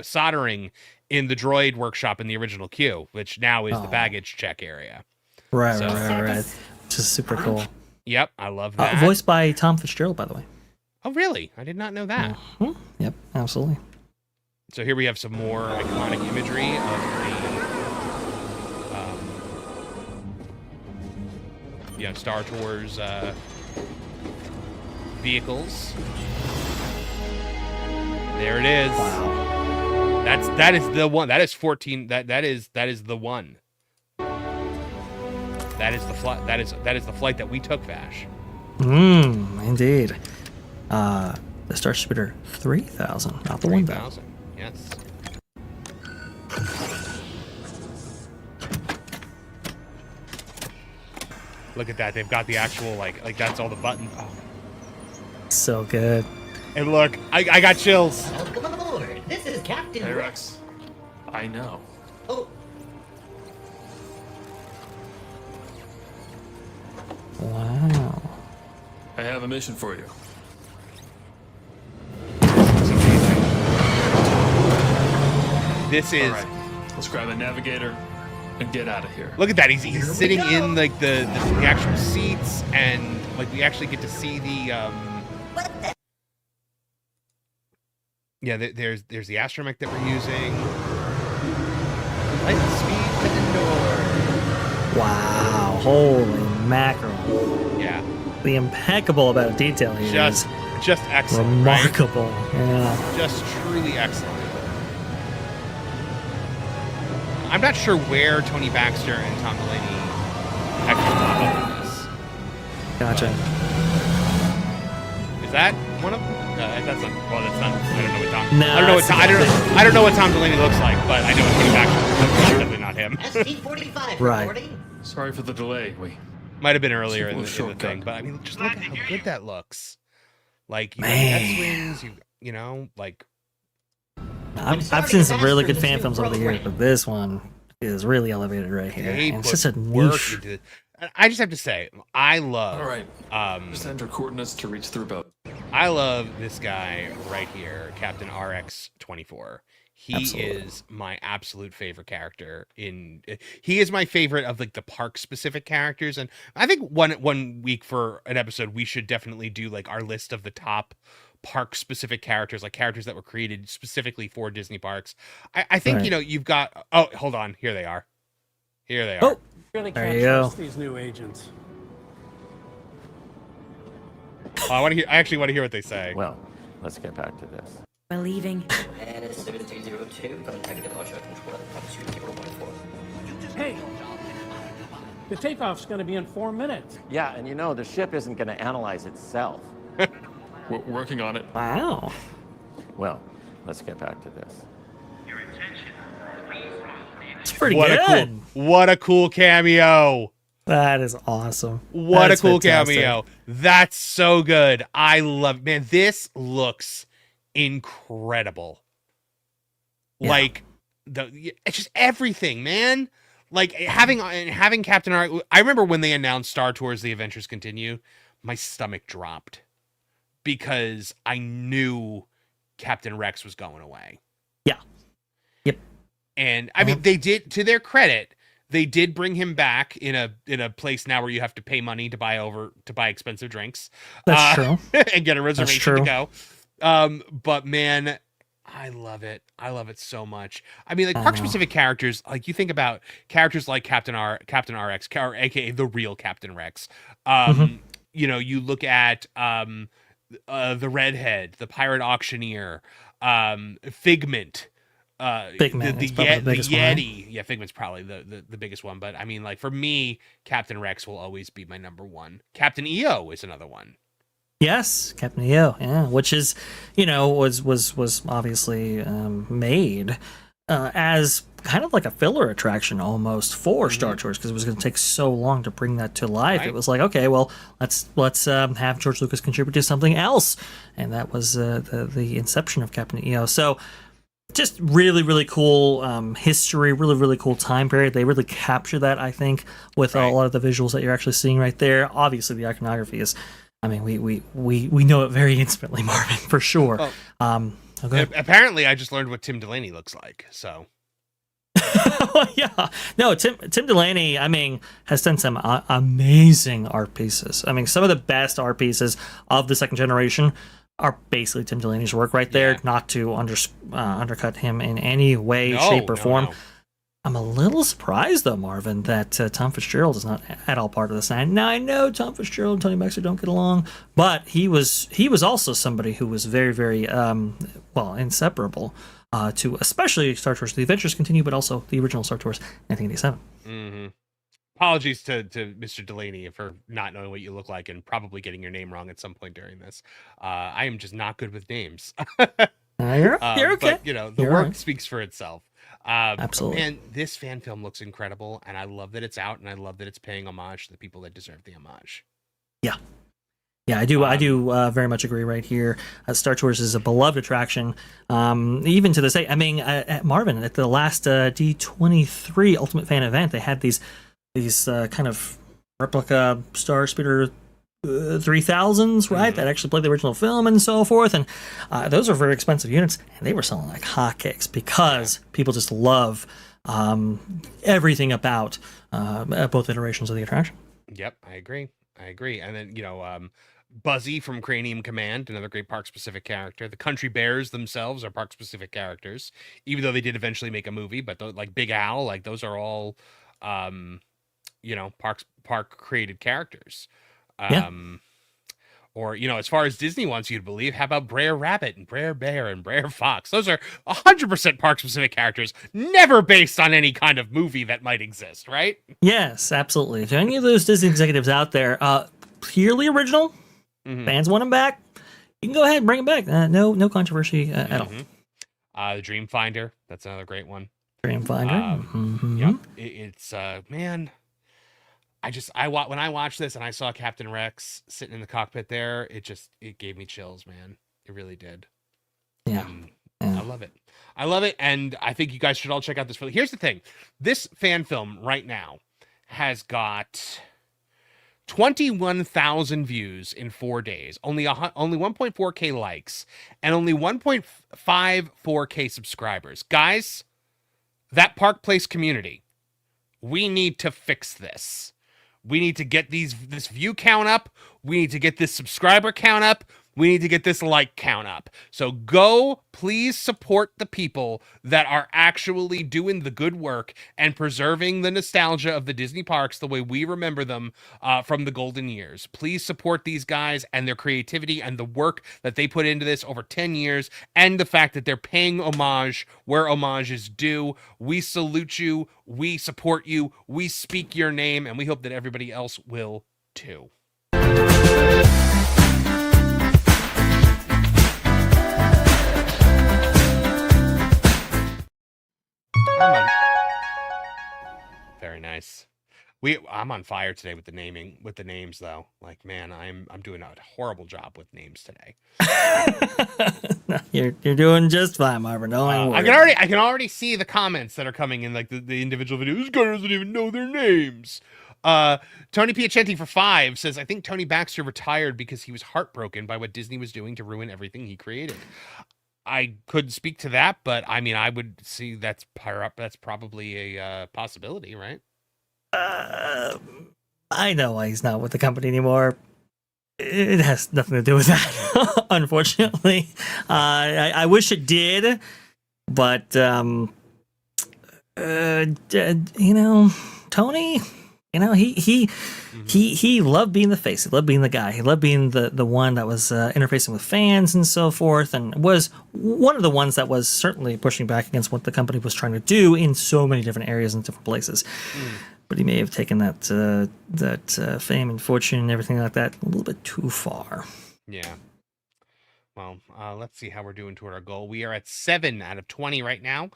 Speaker 1: soldering in the droid workshop in the original Q, which now is the baggage check area.
Speaker 2: Right,
Speaker 1: So-
Speaker 2: right. Which is super cool.
Speaker 1: Yep, I love that.
Speaker 2: Voiced by Tom Fitzgerald, by the way.
Speaker 1: Oh, really? I did not know that.
Speaker 2: Yep, absolutely.
Speaker 1: So here we have some more iconic imagery of the Star Tours vehicles. There it is.
Speaker 2: Wow.
Speaker 1: That is the one. That is 14. That is the one. That is the flight. That is the flight that we took, Vash.
Speaker 2: Indeed. The Starshipper 3000, not the 1000.
Speaker 1: Yes. Look at that. They've got the actual like that's all the buttons. Oh.
Speaker 2: So good.
Speaker 1: And look, I got chills.
Speaker 9: Welcome aboard. This is Captain
Speaker 10: Hey, Rex. I know.
Speaker 9: Oh,
Speaker 2: Wow.
Speaker 10: I have a mission for you.
Speaker 1: This is.
Speaker 10: All right, let's grab a navigator and get out of here.
Speaker 1: Look at that. He's sitting in like the actual seats, and like we actually get to see the Yeah, there's the astromech that we're using. Light speed to Endor.
Speaker 2: Wow. Holy mackerel.
Speaker 1: Yeah,
Speaker 2: The impeccable amount of detail here
Speaker 1: just
Speaker 2: is
Speaker 1: excellent. Right?
Speaker 2: remarkable. Yeah.
Speaker 1: Just truly excellent. I'm not sure where Tony Baxter and Tom Delaney actually pop up in this.
Speaker 2: Gotcha.
Speaker 1: Is that one of them? That's not. Well, that's not. I don't know what Tom.
Speaker 2: No,
Speaker 1: I don't know what
Speaker 2: that's
Speaker 1: Tom. I don't know what Tom Delaney looks like, but I know what Tony Baxter looks like. That's definitely not him.
Speaker 9: ST-45
Speaker 2: Right.
Speaker 9: reporting.
Speaker 10: Sorry for the delay.
Speaker 1: Might have been earlier in the
Speaker 10: Shortcut.
Speaker 1: thing, but I mean, just look at how good that looks. Like you got
Speaker 2: Man.
Speaker 1: X-wings, you know, like
Speaker 2: I've seen some really good fan films over the years, but this one is really elevated right here.
Speaker 1: they
Speaker 2: And it's
Speaker 1: put
Speaker 2: just a
Speaker 1: work
Speaker 2: niche.
Speaker 1: into it. And I just have to say, I love.
Speaker 10: All right. Just enter coordinates to reach through boat.
Speaker 1: I love this guy right here, Captain RX-24. He
Speaker 2: Absolutely.
Speaker 1: is my absolute favorite character he is my favorite of like the park specific characters. And I think one week for an episode, we should definitely do like our list of the top park specific characters, like characters that were created specifically for Disney parks. I think,
Speaker 2: Right.
Speaker 1: you know, you've got, oh, hold on. Here they are. Here they are.
Speaker 2: Oh,
Speaker 11: Really
Speaker 2: there
Speaker 11: can't
Speaker 2: you go.
Speaker 11: trust these new agents.
Speaker 1: I actually want to hear what they say.
Speaker 12: Well, let's get back to this.
Speaker 9: We're leaving.
Speaker 8: And it's 7302. Contact departure control at 014.
Speaker 11: Hey, the takeoff's going to be in 4 minutes.
Speaker 12: Yeah, and you know, the ship isn't going to analyze itself.
Speaker 10: We're working on it.
Speaker 2: Wow.
Speaker 12: Well, let's get back to this.
Speaker 2: It's pretty
Speaker 1: What
Speaker 2: good.
Speaker 1: what a cool cameo.
Speaker 2: That is awesome.
Speaker 1: What
Speaker 2: That's
Speaker 1: a cool
Speaker 2: fantastic.
Speaker 1: cameo. That's so good. I love, man, this looks incredible.
Speaker 2: Yeah.
Speaker 1: Like it's just everything, man. Like having Captain R. I remember when they announced Star Tours: The Adventures Continue, my stomach dropped because I knew Captain Rex was going away.
Speaker 2: Yeah. Yep.
Speaker 1: And I mean, they did, to their credit, they did bring him back in a place now where you have to pay money to buy expensive drinks.
Speaker 2: That's true.
Speaker 1: And get a reservation to go. But man, I love it. I love it so much. I mean, like park specific characters, like you think about characters like Captain RX, aka the real Captain Rex. You know, you look at the Redhead, the Pirate Auctioneer, Figment.
Speaker 2: Figment,
Speaker 1: the
Speaker 2: Yeti.
Speaker 1: Right? Yeah, Figment's probably the biggest one, but I mean, like for me, Captain Rex will always be my number one. Captain EO is another one.
Speaker 2: Yes, Captain EO, yeah, which is, you know, was obviously made as kind of like a filler attraction almost for Star Tours, because it was going to take so long to bring that to life. Right. It was like, okay, well, let's have George Lucas contribute to something else, and that was the inception of Captain EO. So. Just really, really cool history, really, really cool time period. They really capture that, I think, with a lot of the visuals that you're actually seeing right there. Obviously, the iconography is, I mean, we know it very intimately, Marvin, for sure. Oh.
Speaker 1: Apparently, I just learned what Tim Delaney looks like, so.
Speaker 2: Yeah. No, Tim Delaney, I mean, has done some amazing art pieces. I mean, some of the best art pieces of the second generation are basically Tim Delaney's work right there, not to undercut him in any way, shape, or form. No. I'm a little surprised, though, Marvin, that Tom Fitzgerald is not at all part of this. Now, I know Tom Fitzgerald and Tony Baxter don't get along, but he was also somebody who was very, very, inseparable to especially Star Tours: The Adventures Continue, but also the original Star Tours 1987.
Speaker 1: Mm-hmm. Apologies to Mr. Delaney for not knowing what you look like and probably getting your name wrong at some point during this. I am just not good with names.
Speaker 2: You're okay.
Speaker 1: But, you know, the work speaks for itself.
Speaker 2: Absolutely.
Speaker 1: And this fan film looks incredible, and I love that it's out, and I love that it's paying homage to the people that deserve the homage.
Speaker 2: Yeah. Yeah, I do very much agree right here. Star Tours is a beloved attraction, even to this day. I mean, at Marvin, at the last D23 Ultimate Fan event, they had these kind of replica Star Speeder 3000s, right? That actually played the original film and so forth. And those are very expensive units, and they were selling like hotcakes because people just love everything about both iterations of the attraction.
Speaker 1: Yep, I agree. And then, you know, Buzzy from Cranium Command, another great park-specific character. The Country Bears themselves are park-specific characters, even though they did eventually make a movie. But like Big Al, like those are all... you know, park created characters. Or, you know, as far as Disney wants you to believe, how about Brer Rabbit and Brer Bear and Brer Fox? Those are 100% park specific characters, never based on any kind of movie that might exist, right?
Speaker 2: Yes, absolutely. To any of those Disney executives out there, purely original, fans want them back, you can go ahead and bring them back. No controversy at all.
Speaker 1: The Dream Finder, that's another great one.
Speaker 2: Dream Finder.
Speaker 1: Yep. It's man, when I watched this and I saw Captain Rex sitting in the cockpit there, it gave me chills, man. It really did.
Speaker 2: Yeah.
Speaker 1: I love it. I love it, and I think you guys should all check out this film. Here's the thing: this fan film right now has got 21,000 views in 4 days, only 1.4K likes, and only 1.54K subscribers. Guys, that Park Place community, we need to fix this. We need to get this view count up. We need to get this subscriber count up. We need to get this like count up. So go, please support the people that are actually doing the good work and preserving the nostalgia of the Disney parks the way we remember them from the golden years. Please support these guys and their creativity and the work that they put into this over 10 years and the fact that they're paying homage where homage is due. We salute you. We support you. We speak your name, and we hope that everybody else will too. Very nice. I'm on fire today with the names though. Like, man, I'm doing a horrible job with names today.
Speaker 2: No, you're doing just fine, Marvin. Don't worry.
Speaker 1: I can already see the comments that are coming in, like the individual videos. This guy doesn't even know their names. Tony Piacenti for 5 says, I think Tony Baxter retired because he was heartbroken by what Disney was doing to ruin everything he created. I couldn't speak to that, but I mean, I would see that's probably a possibility, right?
Speaker 2: I know why he's not with the company anymore. It has nothing to do with that, unfortunately. I wish it did, but Tony, he loved being the face. He loved being the guy. He loved being the one that was interfacing with fans and so forth, and was one of the ones that was certainly pushing back against what the company was trying to do in so many different areas and different places. But he may have taken that fame and fortune and everything like that a little bit too far.
Speaker 1: Yeah. Well, let's see how we're doing toward our goal. We are at 7 out of 20 right now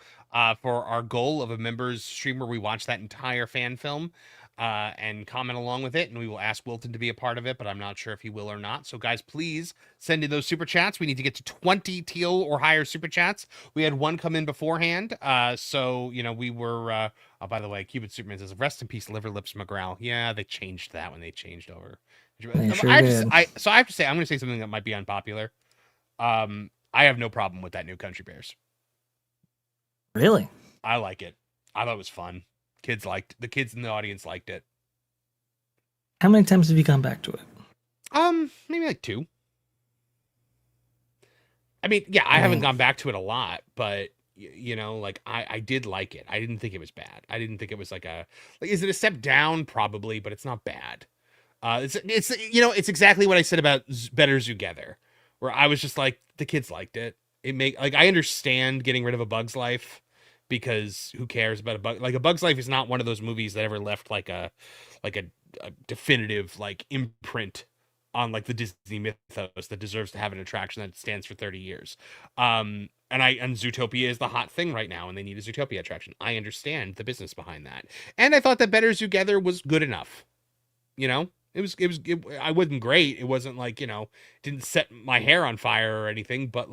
Speaker 1: for our goal of a members stream where we watch that entire fan film and comment along with it. And we will ask Wilton to be a part of it, but I'm not sure if he will or not. So, guys, please send in those super chats. We need to get to 20 teal or higher super chats. We had one come in beforehand. So, we were... oh, by the way, Cuban Superman says, rest in peace, Liver Lips McGraw. Yeah, they changed that when they changed over. I have to say, I'm going to say something that might be unpopular. I have no problem with that new Country Bears.
Speaker 2: Really?
Speaker 1: I like it. I thought it was fun. The kids in the audience liked it.
Speaker 2: How many times have you gone back to it?
Speaker 1: Maybe like 2. I mean, yeah, I haven't gone back to it a lot, but I did like it. I didn't think it was bad. I didn't think it was is it a step down? Probably, but it's not bad. It's exactly what I said about Better Together, where I was just like, the kids liked it. I understand getting rid of A Bug's Life, because who cares about A Bug's Life is not one of those movies that ever left a definitive imprint on the Disney mythos that deserves to have an attraction that stands for 30 years. And Zootopia is the hot thing right now, and they need a Zootopia attraction. I understand the business behind that. And I thought that Better Together was good enough. I wasn't great. It wasn't didn't set my hair on fire or anything, but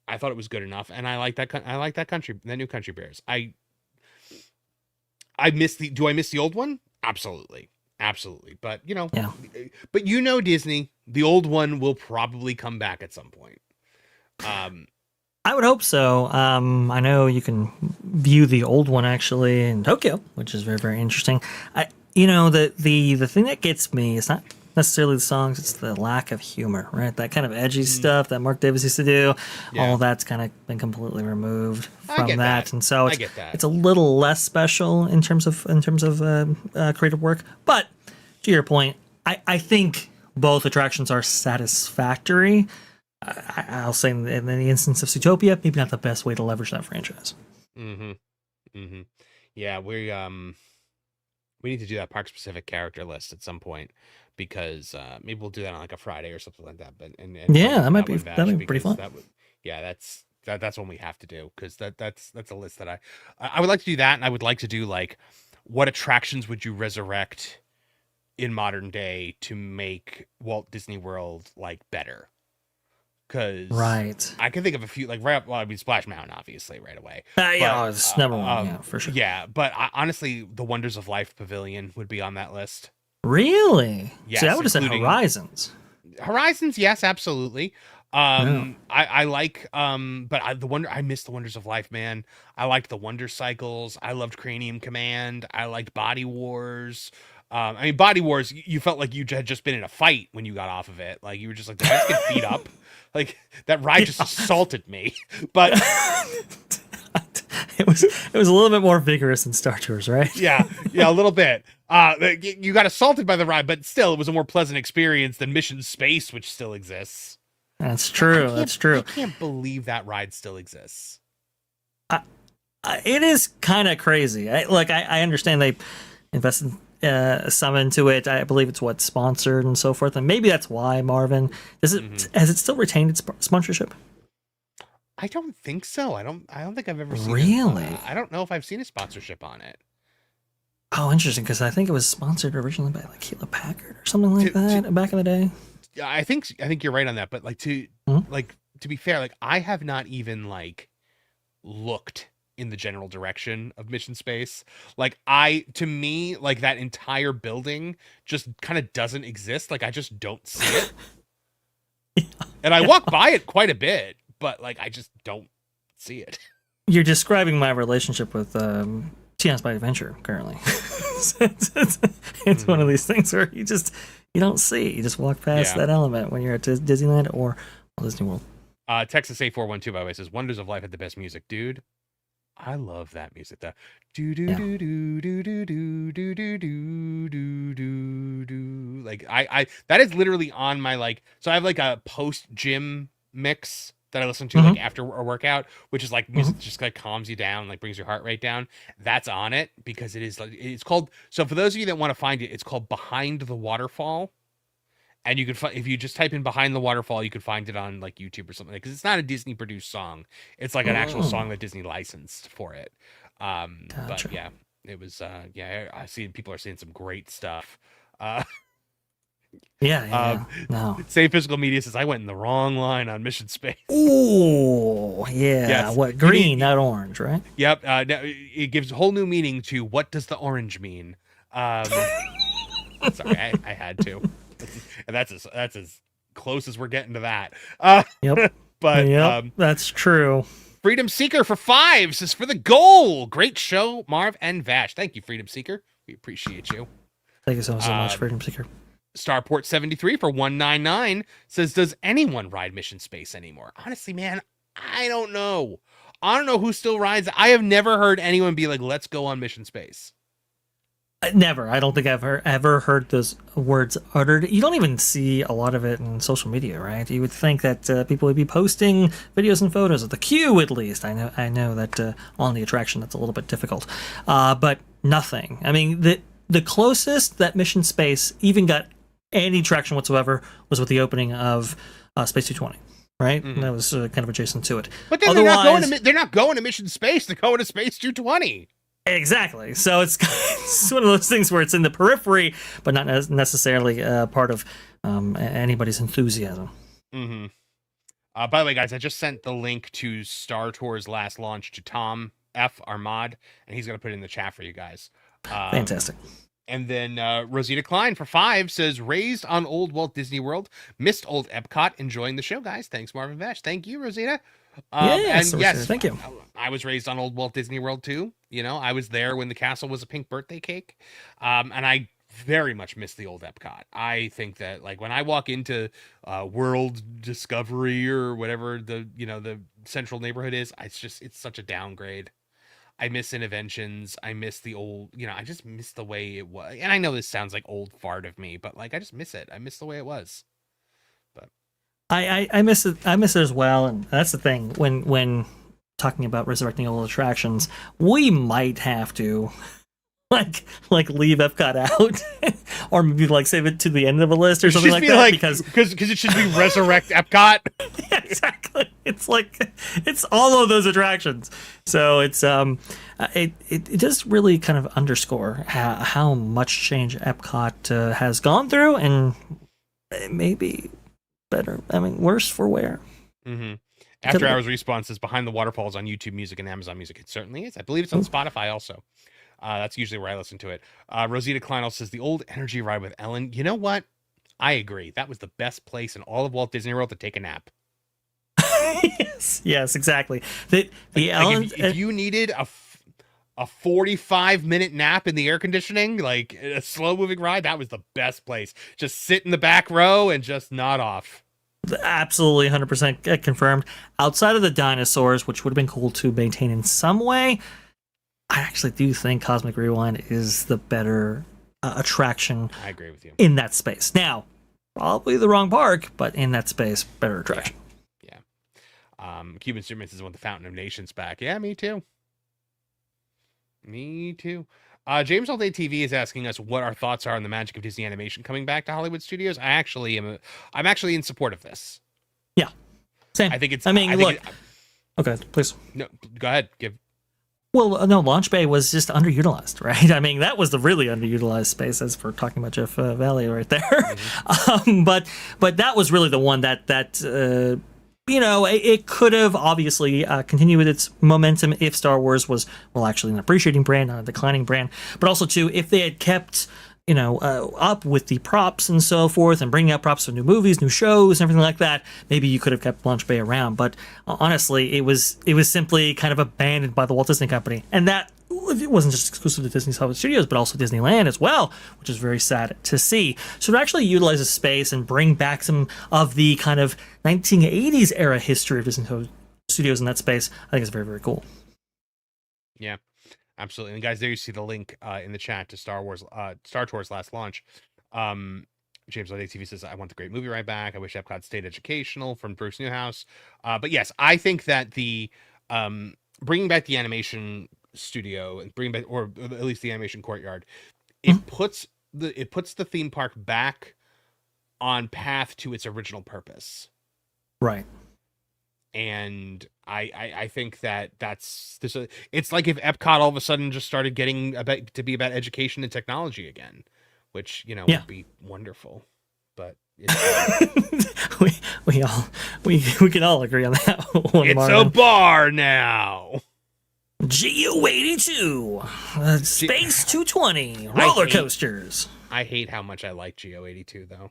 Speaker 1: I thought it was good enough, and I like that new Country Bears. Do I miss the old one? Absolutely. But but Disney, the old one will probably come back at some point.
Speaker 2: I would hope so. I know you can view the old one actually in Tokyo, which is very, very interesting. The thing that gets me is not necessarily the songs, it's the lack of humor, right? That kind of edgy stuff that Mark Davis used to do, all that's kind of been completely removed from that. And so it's a little less special in terms of creative work. But to your point, I think both attractions are satisfactory. I'll say in the instance of Zootopia, maybe not the best way to leverage that franchise.
Speaker 1: Yeah, we need to do that park specific character list at some point, because maybe we'll do that on a Friday or something like that. But
Speaker 2: that might be pretty fun.
Speaker 1: That's one we have to do, because that's a list that I would like to do that, and I would like to do what attractions would you resurrect in modern day to make Walt Disney World better. Because I can think of a few, Splash Mountain, obviously, right away.
Speaker 2: It's number one, for sure.
Speaker 1: Yeah, but honestly, the Wonders of Life Pavilion would be on that list.
Speaker 2: Really?
Speaker 1: Yes,
Speaker 2: See, I would have said Horizons.
Speaker 1: Horizons, yes, absolutely. I like, but I miss the Wonders of Life, man. I liked the Wonder Cycles. I loved Cranium Command. I liked Body Wars. Body Wars, you felt like you had just been in a fight when you got off of it. You were just like, did I just get beat up? That ride just assaulted me. But
Speaker 2: it was a little bit more vigorous than Star Tours, right?
Speaker 1: yeah, a little bit. You got assaulted by the ride, but still, it was a more pleasant experience than Mission Space, which still exists.
Speaker 2: That's true. That's true.
Speaker 1: I can't believe that ride still exists.
Speaker 2: It is kind of crazy. I understand they invested some into it. I believe it's sponsored and so forth, and maybe that's why. Marvin, has it still retained its sponsorship?
Speaker 1: I don't think so. I don't think I've ever seen
Speaker 2: really.
Speaker 1: I don't know if I've seen a sponsorship on it.
Speaker 2: Oh, interesting, because I think it was sponsored originally by like Hewlett Packard or something like that back in the day.
Speaker 1: Yeah, I think you're right on that, but like to be fair, like I have not even like looked in the general direction of Mission Space. Like to me, like that entire building just kind of doesn't exist. Like I just don't see it. And I walk by it quite a bit, but like I just don't see it.
Speaker 2: You're describing my relationship with Tiana's by Adventure currently. It's one of these things where you don't see it. You just walk past that element when you're at Disneyland or Walt Disney World.
Speaker 1: Texas A412 by the way says Wonders of Life had the best music, dude. I love that music though. Do do do do do do do do do do do do do. Like I that is literally on my like. So I have like a post gym mix that I listen to like after a workout, which is like music just like calms you down, like brings your heart rate down. That's on it because it is like it's called. So for those of you that want to find it, it's called Behind the Waterfall. And you could find, if you just type in Behind the Waterfall, you could find it on like YouTube or something, because it's not a Disney produced song. It's like an actual song that Disney licensed for it. But yeah, it was, I see people are saying some great stuff.
Speaker 2: No.
Speaker 1: Save Physical Media says, I went in the wrong line on Mission Space.
Speaker 2: Ooh, yeah.
Speaker 1: Yes.
Speaker 2: What, green, not orange, right?
Speaker 1: Yep. Now it gives a whole new meaning to what does the orange mean? Sorry, I had to. And that's as close as we're getting to that. But
Speaker 2: that's true.
Speaker 1: Freedom Seeker for 5 says for the goal. Great show, Marv and Vash. Thank you, Freedom Seeker. We appreciate you.
Speaker 2: Thank you so much, Freedom Seeker.
Speaker 1: Starport 73 for 199 says, does anyone ride Mission Space anymore? Honestly, man, I don't know. I don't know who still rides. I have never heard anyone be like, let's go on Mission Space.
Speaker 2: Never. I don't think I've ever heard those words uttered. You don't even see a lot of it in social media, right? You would think that people would be posting videos and photos of the queue, at least. I know that on the attraction that's a little bit difficult, but nothing. I mean, the closest that Mission Space even got any traction whatsoever was with the opening of Space 220. Right, that was kind of adjacent to it.
Speaker 1: But then they're not going to Mission Space. They're going to Space 220.
Speaker 2: Exactly. So it's one of those things where it's in the periphery, but not necessarily part of anybody's enthusiasm.
Speaker 1: By the way, guys, I just sent the link to Star Tour's last launch to Tom F. Armad, and he's going to put it in the chat for you guys.
Speaker 2: Fantastic.
Speaker 1: And then Rosita Klein for 5 says, raised on old Walt Disney World, missed old Epcot, enjoying the show, guys. Thanks, Marvin Vash. Thank you, Rosita. Yes,
Speaker 2: thank you.
Speaker 1: I was raised on old Walt Disney World too. You know, I was there when the castle was a pink birthday cake. And I very much miss the old Epcot. I think that like when I walk into World Discovery or whatever the central neighborhood is, it's such a downgrade. I miss Interventions. I miss the old, I just miss the way it was. And I know this sounds like old fart of me, but like I just miss it. I miss the way it was. But
Speaker 2: I miss it. I miss it as well, and that's the thing. When talking about resurrecting old attractions, we might have to like leave Epcot out, or maybe like save it to the end of a list or something like that. Because
Speaker 1: it should be resurrect Epcot.
Speaker 2: Yeah, exactly. It's like it's all of those attractions. So it's it does really kind of underscore how much change Epcot has gone through, and maybe better. I mean, worse for wear.
Speaker 1: After Hours Response is Behind the Waterfalls on YouTube Music and Amazon Music. It certainly is. I believe it's on Spotify also. That's usually where I listen to it. Rosita Kleinel says the old energy ride with Ellen. You know what? I agree. That was the best place in all of Walt Disney World to take a nap.
Speaker 2: Yes, exactly. The Ellen,
Speaker 1: if you needed a 45-minute nap in the air conditioning, like a slow moving ride, that was the best place. Just sit in the back row and just nod off.
Speaker 2: Absolutely 100% confirmed. Outside of the dinosaurs, which would have been cool to maintain in some way, I actually do think Cosmic Rewind is the better attraction.
Speaker 1: I agree with you.
Speaker 2: In that space. Now, probably the wrong park, but in that space, better attraction.
Speaker 1: Yeah. Cuban Superman says, I want the Fountain of Nations back. Yeah, me too. Me too. James All Day TV is asking us what our thoughts are on the magic of Disney animation coming back to Hollywood studios. I'm actually in support of this.
Speaker 2: Yeah. Same.
Speaker 1: I think it's.
Speaker 2: okay, please.
Speaker 1: No, go ahead.
Speaker 2: Well, no, Launch Bay was just underutilized, right? I mean, that was the really underutilized space, as for talking about Jeff Valley right there.
Speaker 1: Mm-hmm.
Speaker 2: But that was really the one that it could have obviously continued with its momentum if Star Wars was, well, actually an appreciating brand, not a declining brand, but also too if they had kept up with the props and so forth, and bringing out props for new movies, new shows, and everything like that, maybe you could have kept Launch Bay around. But honestly, it was simply kind of abandoned by the Walt Disney Company, and that it wasn't just exclusive to Disney's Hollywood Studios, but also Disneyland as well, which is very sad to see. So to actually utilize the space and bring back some of the kind of 1980s era history of Disney Studios in that space, I think it's very, very cool.
Speaker 1: Yeah. Absolutely. And guys, there you see the link in the chat to Star Tours last launch. James Lede TV says, I want the great movie right back. I wish Epcot stayed educational, from Bruce Newhouse. But yes, I think that the bringing back the animation studio and bringing back, or at least the animation courtyard, it puts the theme park back on path to its original purpose.
Speaker 2: Right.
Speaker 1: And I think it's like if Epcot all of a sudden just started getting to be about education and technology again, which would be wonderful. But
Speaker 2: we can all agree on that one.
Speaker 1: It's
Speaker 2: Marvin.
Speaker 1: a bar now.
Speaker 2: GO82, Space 220, roller coasters.
Speaker 1: I hate how much I like GO82 though.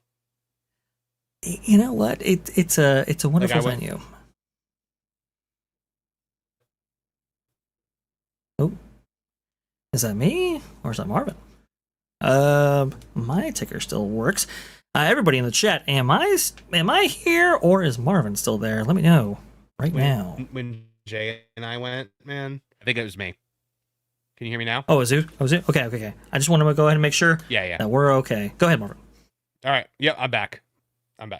Speaker 2: You know what? It's a wonderful venue. Oh, is that me or is that Marvin? My ticker still works. Everybody in the chat, am I here or is Marvin still there? Let me know now.
Speaker 1: When Jay and I went, man, I think it was me. Can you hear me now?
Speaker 2: Oh, is it? Okay. I just want to go ahead and make sure that we're okay. Go ahead, Marvin.
Speaker 1: All right. Yep, I'm back.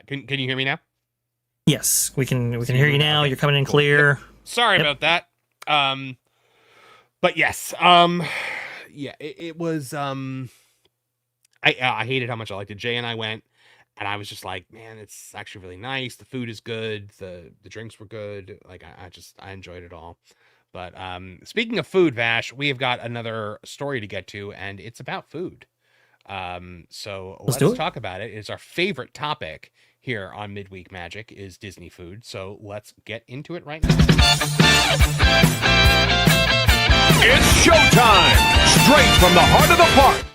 Speaker 1: Can you hear me now?
Speaker 2: Yes, we can hear you now. Okay. You're coming in clear.
Speaker 1: Yep. Sorry about that. But yes, it was, I hated how much I liked it. Jay and I went, and I was just like, man, it's actually really nice. The food is good. The drinks were good. Like, I enjoyed it all. But speaking of food, Vash, we have got another story to get to, and it's about food. So let's talk about it. It's our favorite topic here on Midweek Magic is Disney food. So let's get into it right now.
Speaker 13: It's showtime! Straight from the heart of the park.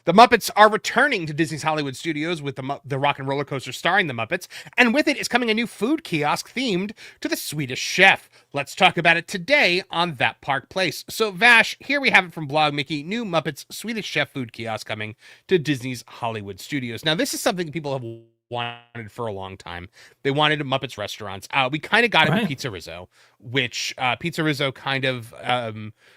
Speaker 1: The Muppets are returning to Disney's Hollywood Studios with the Rock and Roller Coaster starring the Muppets, and with it is coming a new food kiosk themed to the Swedish Chef. Let's talk about it today on That Park Place. So, Vash, here we have it from Blog Mickey, new Muppets Swedish Chef food kiosk coming to Disney's Hollywood Studios. Now, this is something people have wanted for a long time. They wanted Muppets restaurants. We kind of got it with Pizza Rizzo, which Pizza Rizzo kind of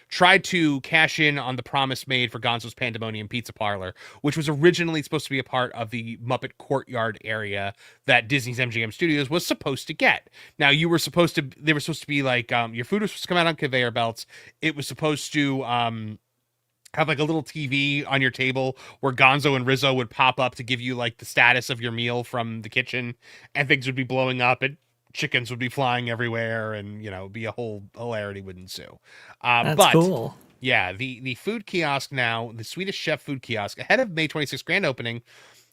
Speaker 1: tried to cash in on the promise made for Gonzo's Pandemonium Pizza Parlor, which was originally supposed to be a part of the Muppet Courtyard area that Disney's MGM Studios was supposed to get. Now, they were supposed to be like, your food was supposed to come out on conveyor belts. It was supposed to have like a little TV on your table where Gonzo and Rizzo would pop up to give you like the status of your meal from the kitchen, and things would be blowing up and chickens would be flying everywhere, and be a whole hilarity would ensue.
Speaker 2: That's cool.
Speaker 1: Yeah, the food kiosk now, the Swedish Chef food kiosk, ahead of May 26th grand opening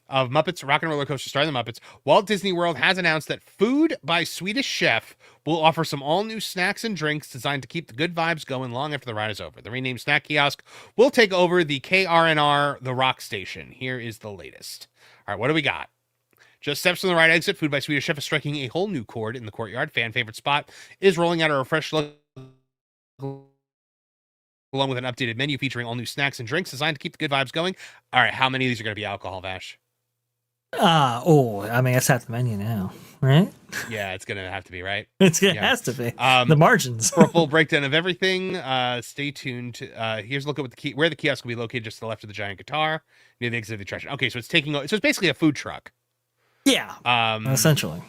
Speaker 1: of Muppets Rock and Roller Coaster starring the Muppets, Walt Disney World has announced that Food by Swedish Chef will offer some all-new snacks and drinks designed to keep the good vibes going long after the ride is over. The renamed snack kiosk will take over the KRNR The Rock Station. Here is the latest. All right, what do we got? Just steps from the right exit, Food by Swedish Chef is striking a whole new chord in the courtyard. Fan favorite spot is rolling out a refreshed look along with an updated menu featuring all new snacks and drinks designed to keep the good vibes going. All right, how many of these are going to be alcohol, Vash?
Speaker 2: I mean, it's at the menu now, right?
Speaker 1: Yeah, it's gonna have to be, right?
Speaker 2: It has to be. The margins.
Speaker 1: For a full breakdown of everything, stay tuned. Here's a look at where the kiosk will be located, just to the left of the giant guitar, near the exit of the attraction. Okay, so it's basically a food truck.
Speaker 2: Yeah. Essentially.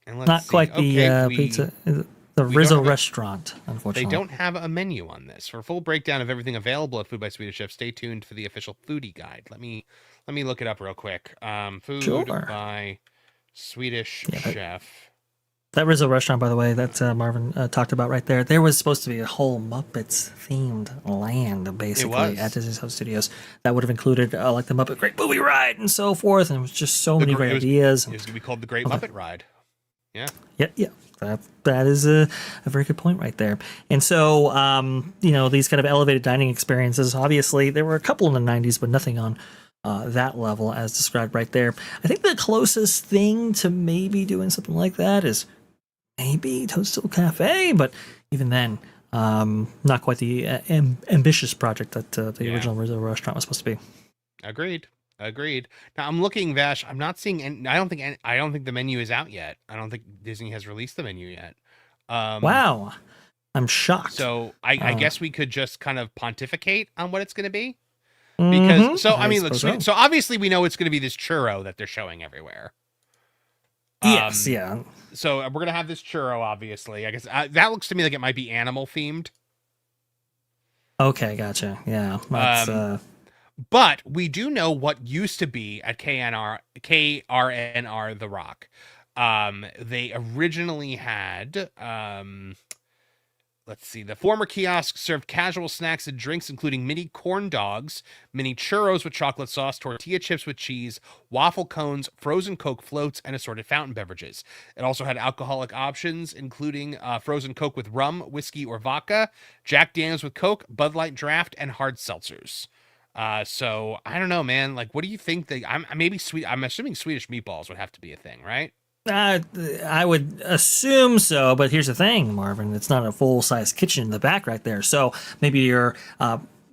Speaker 1: And
Speaker 2: not quite the pizza. The Rizzo restaurant, unfortunately.
Speaker 1: They don't have a menu on this. For a full breakdown of everything available at Food by Swedish Chef, stay tuned for the official foodie guide. Let me look it up real quick. Food by Swedish Chef.
Speaker 2: That Rizzo restaurant, by the way, that Marvin talked about right there, there was supposed to be a whole Muppets-themed land, basically, at Disney's Home Studios. That would have included, like, the Muppet Great Movie Ride and so forth, and it was just so many great ideas.
Speaker 1: It was going to be called the Great Muppet Ride. Yeah.
Speaker 2: Yeah. That is a very good point right there. And so, these kind of elevated dining experiences, obviously, there were a couple in the 90s, but nothing on that level as described right there. I think the closest thing to maybe doing something like that is maybe Toadstool Cafe, but even then, not quite the ambitious project that the original Rizzo restaurant was supposed to be.
Speaker 1: Agreed. Now I'm looking, Vash. I'm not seeing any. I don't think the menu is out yet. I don't think Disney has released the menu yet.
Speaker 2: Wow, I'm shocked.
Speaker 1: So I guess we could just kind of pontificate on what it's going to be. Because so look, so obviously we know it's going to be this churro that they're showing everywhere.
Speaker 2: Yes, yeah.
Speaker 1: So we're gonna have this churro, obviously. I guess that looks to me like it might be animal themed.
Speaker 2: Okay, gotcha. Yeah, that's,
Speaker 1: but we do know what used to be at KRNR The Rock. They originally had let's see. The former kiosk served casual snacks and drinks, including mini corn dogs, mini churros with chocolate sauce, tortilla chips with cheese, waffle cones, frozen Coke floats, and assorted fountain beverages. It also had alcoholic options, including frozen Coke with rum, whiskey, or vodka, Jack Daniels with Coke, Bud Light Draft, and hard seltzers. So I don't know, man. Like, what do you think? I'm assuming Swedish meatballs would have to be a thing, right?
Speaker 2: I would assume so, but here's the thing, Marvin. It's not a full-size kitchen in the back right there, so maybe your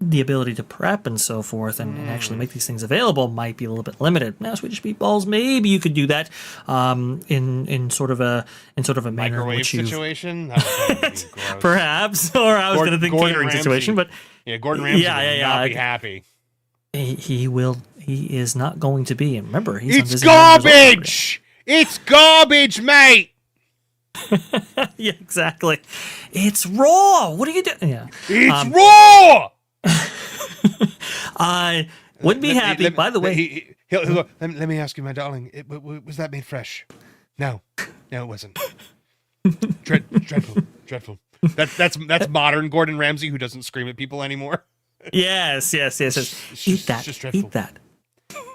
Speaker 2: the ability to prep and so forth and actually make these things available might be a little bit limited. Now, Swedish meatballs, maybe you could do that in sort of a manner
Speaker 1: microwave
Speaker 2: in which
Speaker 1: situation. That would be gross.
Speaker 2: Perhaps, or I was going to think catering situation, but
Speaker 1: Gordon Ramsay would not be happy.
Speaker 2: He will. He is not going to be. And remember,
Speaker 1: it's garbage. It's garbage, mate.
Speaker 2: Yeah, exactly. It's raw. What are you doing? Yeah,
Speaker 1: it's raw.
Speaker 2: I would be happy. By the way,
Speaker 1: he'll go, let me ask you, my darling. Was that made fresh? No, it wasn't. Dreadful. That's modern Gordon Ramsay, who doesn't scream at people anymore.
Speaker 2: Yes. Eat that.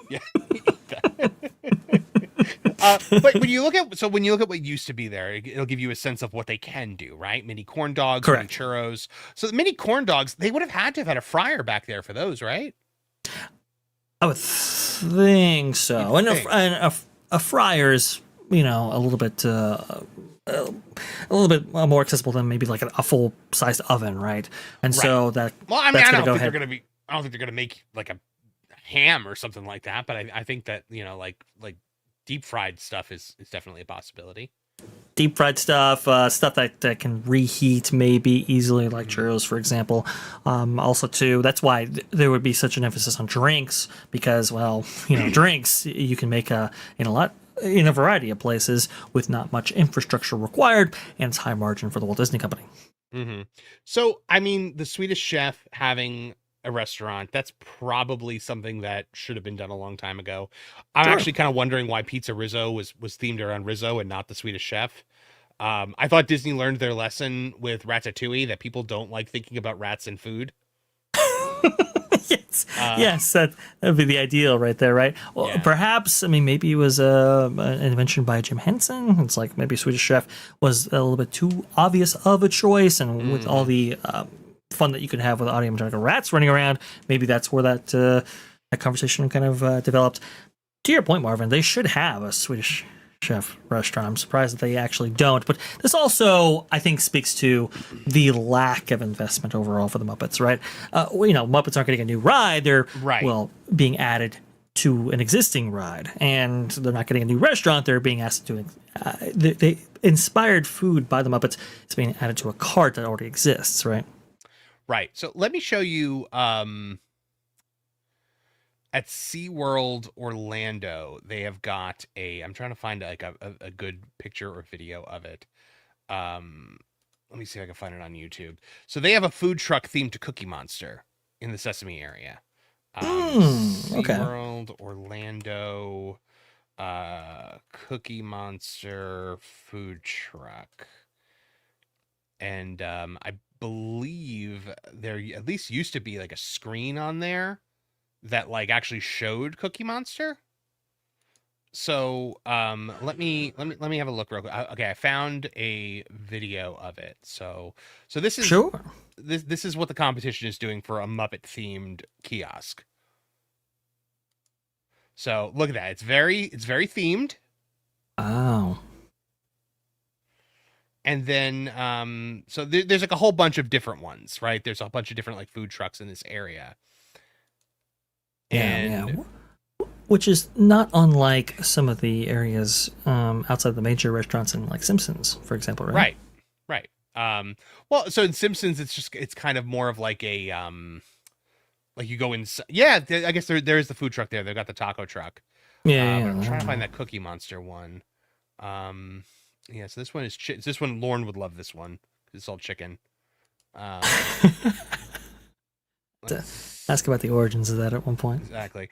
Speaker 1: Yeah, eat that. But when you look at what used to be there, it'll give you a sense of what they can do, right? Mini corn dogs, mini churros. So the mini corn dogs, they would have had to have had a fryer back there for those, right?
Speaker 2: I would think so. And a fryer is, a little bit more accessible than maybe like a full sized oven, right? And so that.
Speaker 1: Well, I mean, I don't think they're gonna make like a ham or something like that, but I think that like deep fried stuff is definitely a possibility.
Speaker 2: Deep fried stuff, stuff that can reheat maybe easily, like churros, for example. Also, too, that's why there would be such an emphasis on drinks because, well, drinks you can make in a variety of places with not much infrastructure required, and it's high margin for the Walt Disney Company.
Speaker 1: Mm-hmm. So, I mean, the Swedish Chef having a restaurant, that's probably something that should have been done a long time ago. I'm actually kind of wondering why Pizza Rizzo was themed around Rizzo and not the Swedish Chef. I thought Disney learned their lesson with Ratatouille that people don't like thinking about rats and food.
Speaker 2: Yes, that would be the ideal right there, right? Well, perhaps, maybe it was an invention by Jim Henson. It's like maybe Swedish Chef was a little bit too obvious of a choice, and with all the fun that you could have with animatronic rats running around, maybe that's where that conversation kind of developed. To your point, Marvin, they should have a Swedish Chef restaurant. I'm surprised that they actually don't, but this also, I think, speaks to the lack of investment overall for the Muppets, right? Muppets aren't getting a new ride; they're being added to an existing ride, and they're not getting a new restaurant. They're being asked to they inspired food by the Muppets is being added to a cart that already exists, right?
Speaker 1: Right. So let me show you at SeaWorld Orlando, they have got I'm trying to find like a good picture or video of it. Let me see if I can find it on YouTube. So they have a food truck themed to Cookie Monster in the Sesame area. SeaWorld Orlando. Cookie Monster food truck. And I believe there at least used to be like a screen on there that like actually showed Cookie Monster. So let me have a look real quick. Okay, I found a video of it. So this is
Speaker 2: Sure.
Speaker 1: This is what the competition is doing for a Muppet themed kiosk. So look at that. It's very themed.
Speaker 2: Oh.
Speaker 1: And then so there's like a whole bunch of different ones, right? There's a bunch of different like food trucks in this area.
Speaker 2: Yeah. Which is not unlike some of the areas outside the major restaurants in like Simpsons, for example, right?
Speaker 1: Right. Well, so in Simpsons, it's kind of more of like a like you go in. Yeah, I guess there is the food truck there. They've got the taco truck.
Speaker 2: Yeah.
Speaker 1: But I'm trying to find that Cookie Monster one. Yeah. So this one is this one. Lauren would love this one. It's all chicken.
Speaker 2: Ask about the origins of that at one point.
Speaker 1: Exactly.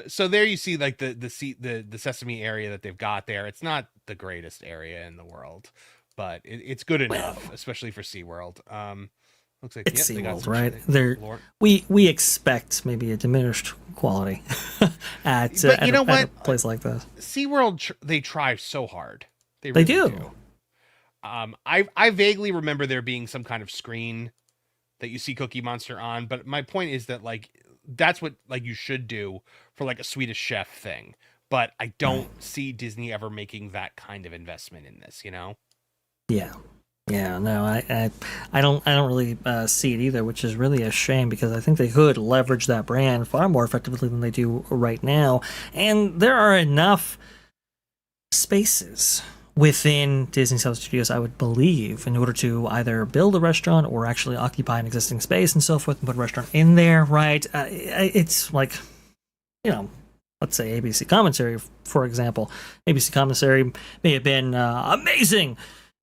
Speaker 1: So there you see like the Sesame area that they've got there. It's not the greatest area in the world, but it's good enough, especially for SeaWorld. Looks like
Speaker 2: It's SeaWorld, right? We expect maybe a diminished quality at a place like this.
Speaker 1: SeaWorld, they try so hard. They
Speaker 2: really
Speaker 1: do. I vaguely remember there being some kind of screen that you see Cookie Monster on, but my point is that like that's what like you should do for like a Swedish Chef thing. But I don't see Disney ever making that kind of investment in this, you know?
Speaker 2: Yeah. No, I don't really see it either, which is really a shame because I think they could leverage that brand far more effectively than they do right now. And there are enough spaces within Disney South Studios, I would believe, in order to either build a restaurant or actually occupy an existing space and so forth and put a restaurant in there, right? It's like, let's say ABC Commissary, for example. ABC Commissary may have been amazing,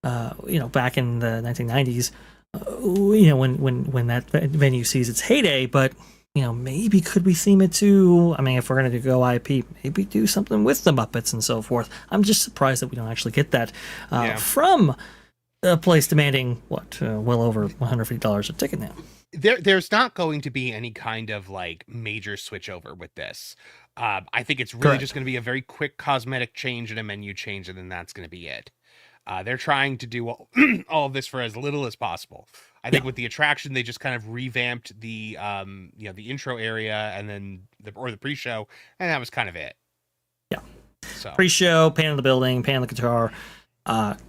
Speaker 2: back in the 1990s, when that venue sees its heyday, but maybe could we theme it to, if we're going to go IP, maybe do something with the Muppets and so forth. I'm just surprised that we don't actually get that from a place demanding, well over $150 a ticket now.
Speaker 1: There's not going to be any kind of like major switch over with this. I think it's really just going to be a very quick cosmetic change and a menu change, and then that's going to be it. They're trying to do all of this for as little as possible. I think with the attraction, they just kind of revamped the the intro area and then the pre-show, and that was kind of it.
Speaker 2: Yeah.
Speaker 1: So
Speaker 2: pre-show, pan of the building, pan of the guitar,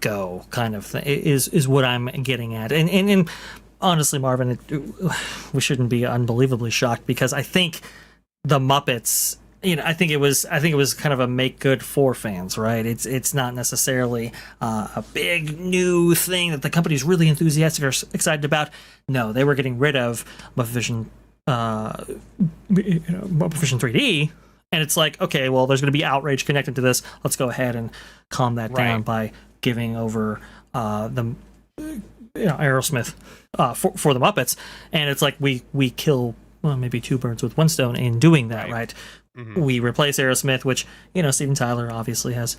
Speaker 2: go kind of thing is what I'm getting at. And honestly, Marvin, we shouldn't be unbelievably shocked because I think the Muppets. I think it was kind of a make good for fans, right? It's not necessarily a big new thing that the company's really enthusiastic or excited about. No, they were getting rid of Muppet Vision 3D, and it's like, okay, well, there's going to be outrage connected to this. Let's go ahead and calm that down by giving over the Aerosmith for the Muppets, and it's like we kill maybe two birds with one stone in doing that, right? Mm-hmm. We replace Aerosmith, which, Steven Tyler obviously has.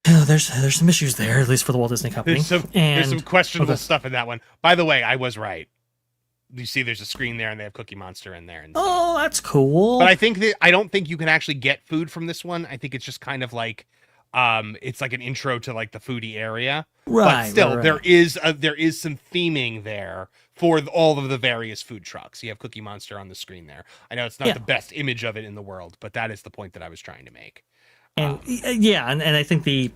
Speaker 2: There's some issues there, at least for the Walt Disney Company.
Speaker 1: There's some questionable stuff in that one. By the way, I was right. You see, there's a screen there, and they have Cookie Monster in there. And
Speaker 2: oh, that's cool.
Speaker 1: But I don't think you can actually get food from this one. I think it's just kind of like, it's like an intro to like the foodie area.
Speaker 2: Right.
Speaker 1: But still,
Speaker 2: right.
Speaker 1: there is some theming there for all of the various food trucks. You have Cookie Monster on the screen there. I know it's not the best image of it in the world, but that is the point that I was trying to make.
Speaker 2: And and I think the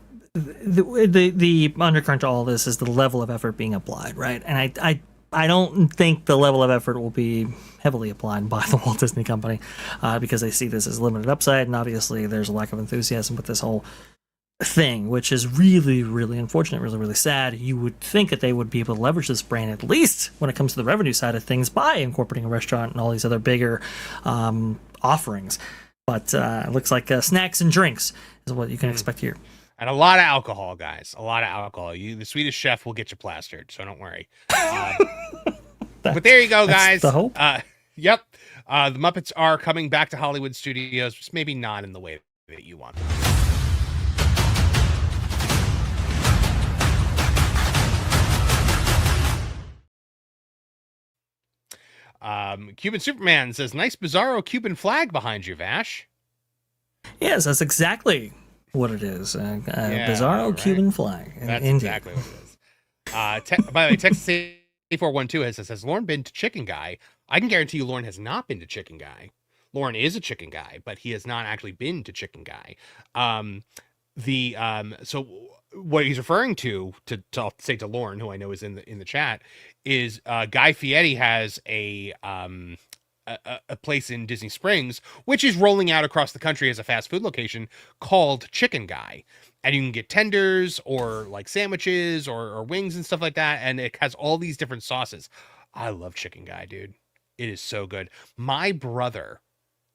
Speaker 2: undercurrent to all this is the level of effort being applied, right? And I don't think the level of effort will be heavily applied by the Walt Disney Company because they see this as limited upside, and obviously there's a lack of enthusiasm with this whole thing, which is really, really unfortunate, really, really sad. You would think that they would be able to leverage this brand, at least when it comes to the revenue side of things, by incorporating a restaurant and all these other bigger offerings. But it looks like snacks and drinks is what you can expect here.
Speaker 1: And a lot of alcohol, guys. A lot of alcohol. The Swedish Chef will get you plastered, so don't worry. But there you go, guys.
Speaker 2: The hope.
Speaker 1: Yep. The Muppets are coming back to Hollywood studios, just maybe not in the way that you want them. Cuban Superman says, nice bizarro Cuban flag behind you, Vash.
Speaker 2: Yes, that's exactly what it is. Bizarro
Speaker 1: right.
Speaker 2: Cuban flag.
Speaker 1: That's
Speaker 2: Indeed.
Speaker 1: exactly what it is. By the way, Texas 8412 has Lauren been to Chicken Guy? I can guarantee you Lauren has not been to Chicken Guy. Lauren is a chicken guy, but he has not actually been to Chicken Guy. So what he's referring to I'll say to Lauren, who I know is in the chat, is Guy Fieri has a place in Disney Springs, which is rolling out across the country as a fast food location called Chicken Guy. And you can get tenders or like sandwiches or wings and stuff like that. And it has all these different sauces. I love Chicken Guy, dude. It is so good. My brother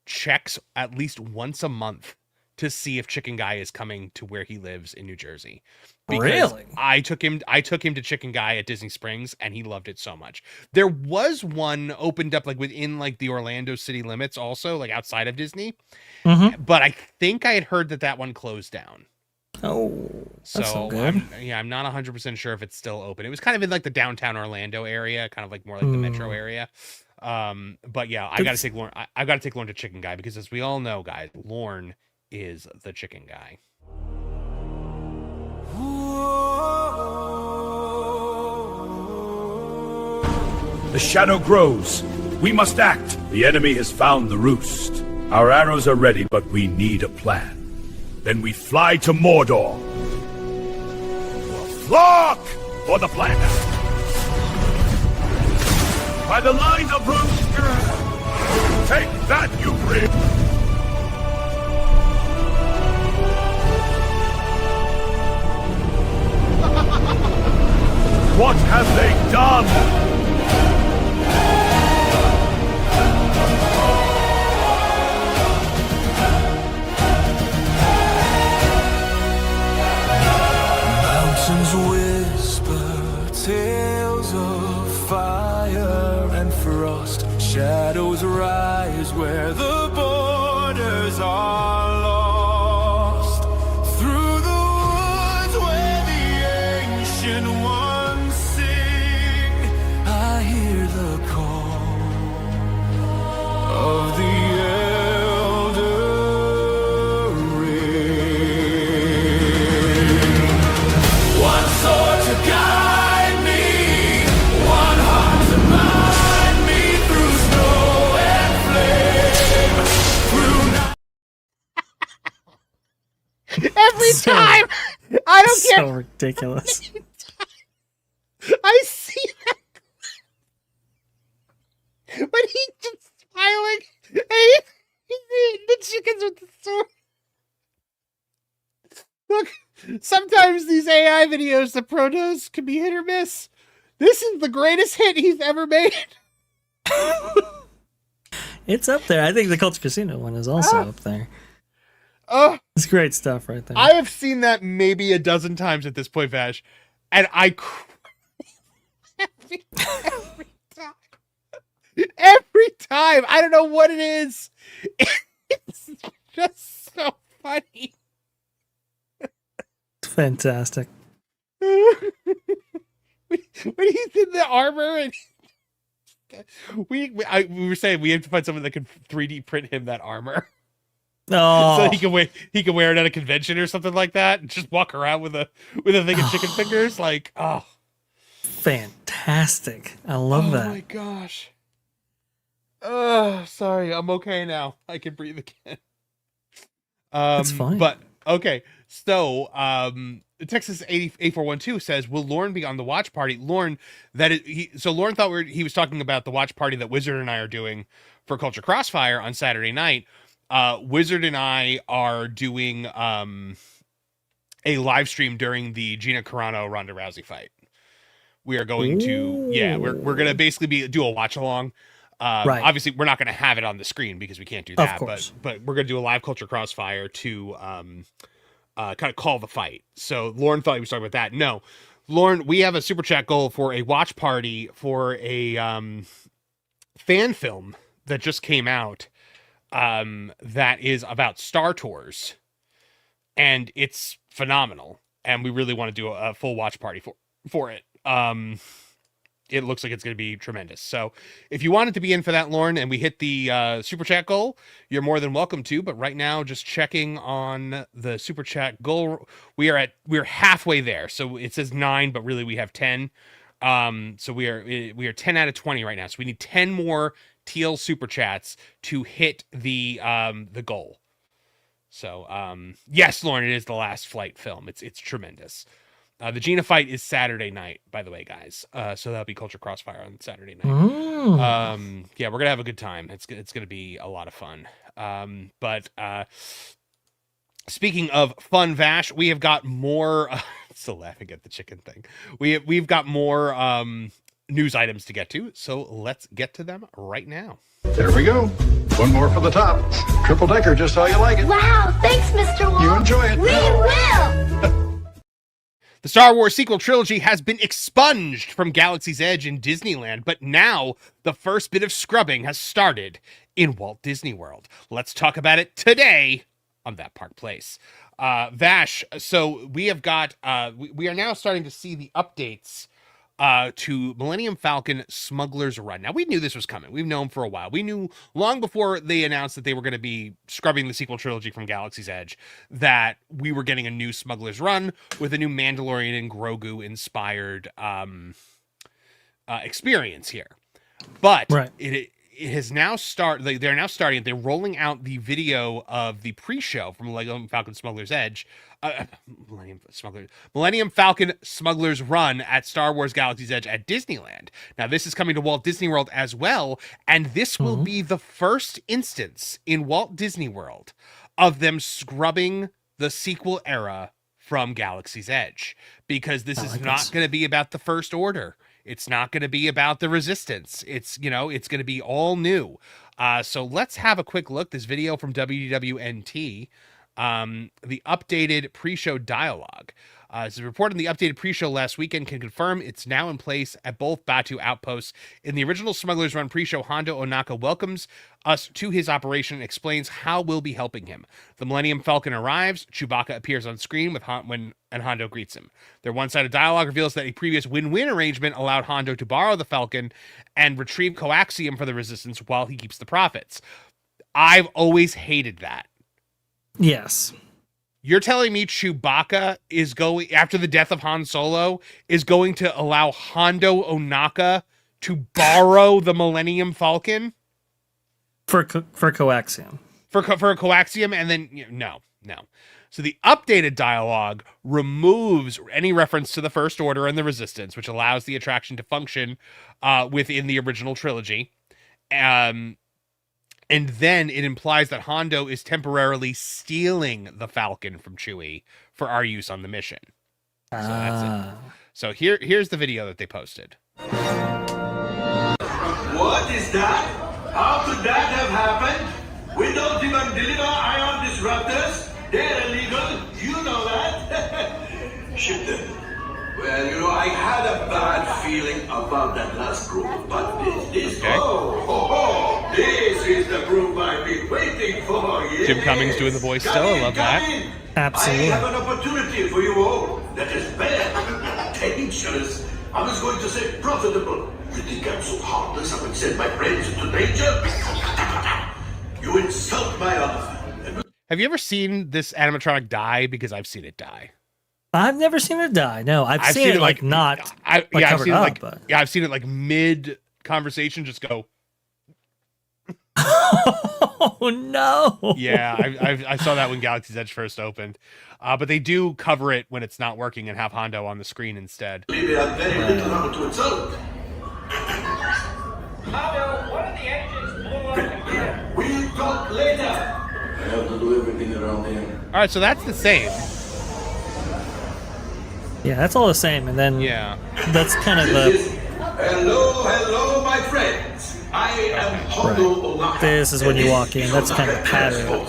Speaker 1: checks at least once a month to see if Chicken Guy is coming to where he lives in New Jersey.
Speaker 2: Really?
Speaker 1: I took him to Chicken Guy at Disney Springs and he loved it so much. There was one opened up like within like the Orlando city limits also, like outside of Disney.
Speaker 2: Mm-hmm.
Speaker 1: But I think I had heard that one closed down.
Speaker 2: Oh, that's so good.
Speaker 1: I'm not 100% sure if it's still open. It was kind of in like the downtown Orlando area, kind of like more like the metro area. But yeah, I got to take Lauren. I got to take Lauren to Chicken Guy because as we all know, guys, Lauren is the chicken guy.
Speaker 13: The shadow grows. We must act. The enemy has found the roost. Our arrows are ready, but we need a plan. Then we fly to Mordor. Flock for the plan. By the lines of roost. Take that, you brave. What have they done?
Speaker 14: Whisper tales of fire and frost. Shadows rise where the borders are lost. Through the woods where the ancient ones sing, I hear the call of the
Speaker 1: Every time, I don't care.
Speaker 2: So ridiculous.
Speaker 1: I see that, but he's just smiling. And he's eating the chickens with the sword. Look, sometimes these AI videos, the pro does, can be hit or miss. This is the greatest hit he's ever made.
Speaker 2: It's up there. I think the Culture Casino one is also up there. It's great stuff right there.
Speaker 1: I have seen that maybe a dozen times at this point, Vash, and I every time. Every time. I don't know what it is. It's just so funny.
Speaker 2: It's fantastic.
Speaker 1: When he's in the armor and we were saying we have to find someone that can 3D print him that armor.
Speaker 2: Oh.
Speaker 1: So he can wear it at a convention or something like that and just walk around with a thing of chicken fingers. Like, oh,
Speaker 2: fantastic. I love that.
Speaker 1: Oh my gosh. Oh, sorry. I'm okay now. I can breathe again.
Speaker 2: That's fine.
Speaker 1: But okay. So, Texas 8412 says, will Lauren be on the watch party? Lauren, Lauren thought he was talking about the watch party that Wizard and I are doing for Culture Crossfire on Saturday night. Wizard and I are doing a live stream during the Gina Carano Ronda Rousey fight. We are going to, we're gonna basically do a watch along.
Speaker 2: Right.
Speaker 1: Obviously, we're not gonna have it on the screen because we can't do that.
Speaker 2: Of course.
Speaker 1: But we're gonna do a live Culture Crossfire to kind of call the fight. So Lauren thought he was talking about that. No, Lauren, we have a super chat goal for a watch party for a fan film that just came out. That is about Star Tours, and it's phenomenal. And we really want to do a full watch party for it. it looks like it's going to be tremendous. So if you wanted to be in for that, Lauren, and we hit the super chat goal, you're more than welcome to. But right now, just checking on the super chat goal, we're halfway there. So it says 9, but really we have 10. So we are 10 out of 20 right now. So we need 10 more teal super chats to hit the goal. So yes, Lauren, it is the last flight film. It's tremendous. The Gina fight is Saturday night, by the way, guys. So that'll be Culture Crossfire on Saturday night. Yeah, we're gonna have a good time. It's gonna be a lot of fun. But speaking of fun, Vash, we have got more. Still laughing at the chicken thing. We've got more news items to get to. So let's get to them right now.
Speaker 5: There we go. One more for the top. Triple decker, just how you like it.
Speaker 6: Wow, thanks, Mr. Wolf.
Speaker 5: You enjoy it.
Speaker 6: We will.
Speaker 1: The Star Wars sequel trilogy has been expunged from Galaxy's Edge in Disneyland, but now the first bit of scrubbing has started in Walt Disney World. Let's talk about it today on That Park Place. Vash, so we have got, we are now starting to see the updates to Millennium Falcon Smuggler's Run. Now, we knew this was coming. We've known for a while. We knew long before they announced that they were going to be scrubbing the sequel trilogy from Galaxy's Edge that we were getting a new Smuggler's Run with a new Mandalorian and Grogu-inspired experience here. But it has now started. They're now starting. They're rolling out the video of the pre-show from Millennium Falcon Smuggler's Edge. Millennium Falcon Smuggler's Run at Star Wars Galaxy's Edge at Disneyland. Now, this is coming to Walt Disney World as well, and this will be the first instance in Walt Disney World of them scrubbing the sequel era from Galaxy's Edge, because this is not going to be about the First Order. It's not going to be about the Resistance. It's, it's going to be all new. So let's have a quick look. This video from WDWNT. The updated pre-show dialogue. As reported in the updated pre-show last weekend, can confirm it's now in place at both Batu outposts. In the original Smuggler's Run pre-show, Hondo Ohnaka welcomes us to his operation and explains how we'll be helping him. The Millennium Falcon arrives. Chewbacca appears on screen and Hondo greets him. Their one-sided dialogue reveals that a previous win-win arrangement allowed Hondo to borrow the Falcon and retrieve coaxium for the Resistance while he keeps the profits. I've always hated that.
Speaker 2: Yes.
Speaker 1: You're telling me Chewbacca is going, after the death of Han Solo, is going to allow Hondo Ohnaka to borrow the Millennium Falcon?
Speaker 2: For coaxium.
Speaker 1: For coaxium, and then, no. So the updated dialogue removes any reference to the First Order and the Resistance, which allows the attraction to function within the original trilogy. And then it implies that Hondo is temporarily stealing the Falcon from Chewie for our use on the mission. So that's it. So here's the video that they posted.
Speaker 8: What is that? How could that have happened? We don't even deliver ion disruptors. They're illegal. You know that. Ship them. Well, I had a bad feeling about that last group, but this is the group I've been waiting for. Yeah.
Speaker 1: Jim Cummings doing the voice still. I love that.
Speaker 2: Absolutely.
Speaker 8: I have an opportunity for you all that is very dangerous. I was going to say profitable. You think I'm so heartless I would send my friends into danger? You insult my honor.
Speaker 1: Have you ever seen this animatronic die? Because I've seen it die.
Speaker 2: I've never seen it die. No, I've seen it like not.
Speaker 1: I've seen it like mid conversation just go.
Speaker 2: Oh no!
Speaker 1: Yeah, I saw that when Galaxy's Edge first opened, but they do cover it when it's not working and have Hondo on the screen instead.
Speaker 8: Leave it at very little number to insult.
Speaker 11: Hondo, what are the engines blew up again?
Speaker 8: We'll talk later. I have to do everything around here.
Speaker 1: All right, so that's the same.
Speaker 2: Yeah, that's all the same, and then that's kind of the.
Speaker 8: Hello, my friends. I am Hondo Ohnaka.
Speaker 2: This is when you walk in. That's kind of the pattern.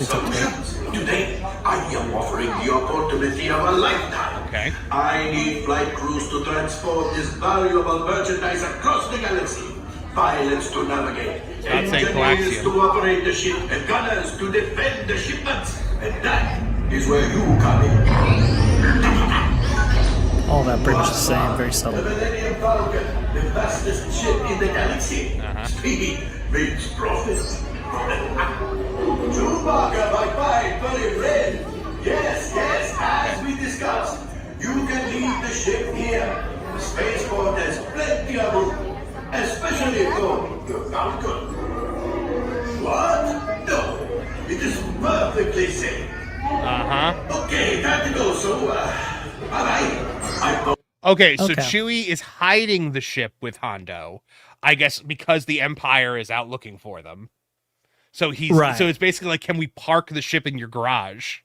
Speaker 8: Today, I am offering the opportunity of a lifetime.
Speaker 1: Okay.
Speaker 8: I need flight crews to transport this valuable merchandise across the galaxy. Pilots to navigate, engineers to operate the ship, and gunners to defend the shipments. And that is where you come in.
Speaker 2: all that pretty much the same, very subtle.
Speaker 8: The Millennium Falcon, the fastest ship in the galaxy. Speed means profit. Chewbacca, my fine buddy friend. Yes, as we discussed, you can leave the ship here. The spaceport has plenty of room, especially for the Falcon. What? No, it is perfectly safe. Okay, time to go, so, bye-bye.
Speaker 1: Okay, so Chewie is hiding the ship with Hondo, I guess because the Empire is out looking for them. So so it's basically like, can we park the ship in your garage?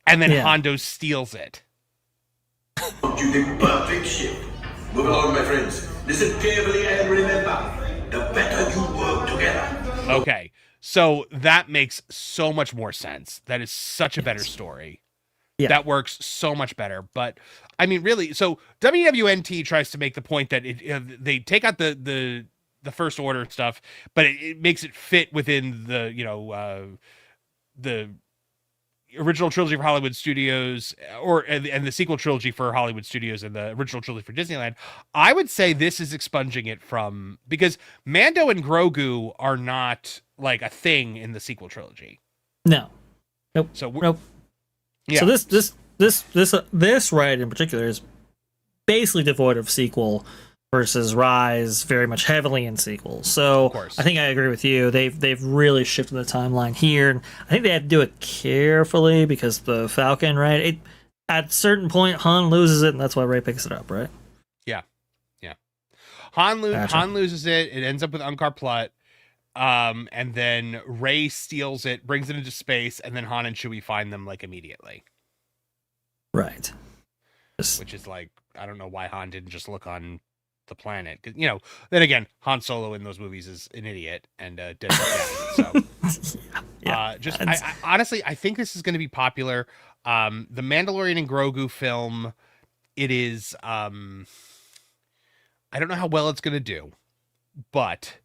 Speaker 1: And then Hondo steals it.
Speaker 8: You the perfect ship. Move along, my friends. Listen carefully and remember, the better you work together.
Speaker 1: Okay, so that makes so much more sense. That is such a better story. Yeah. That works so much better. But I mean, really, so WWNT tries to make the point that they take out the First Order stuff, but it makes it fit within the the original trilogy for Hollywood Studios, and the sequel trilogy for Hollywood Studios, and the original trilogy for Disneyland. I would say this is expunging it from, because Mando and Grogu are not like a thing in the sequel trilogy.
Speaker 2: No. Nope.
Speaker 1: So
Speaker 2: nope.
Speaker 1: Yeah.
Speaker 2: So this ride in particular is basically devoid of sequel, versus Rise very much heavily in sequels. So I think I agree with you. They've really shifted the timeline here, and I think they have to do it carefully because the Falcon, right? At a certain point, Han loses it, and that's why Rey picks it up, right?
Speaker 1: Yeah. Han loses it. It ends up with Unkar Plutt, and then Rey steals it, brings it into space, and then Han and Chewie find them like immediately.
Speaker 2: Right.
Speaker 1: Which is like, I don't know why Han didn't just look on the planet, because then again, Han Solo in those movies is an idiot and dead. So I honestly, I think this is going to be popular. The Mandalorian and Grogu film, it is I don't know how well it's going to do, but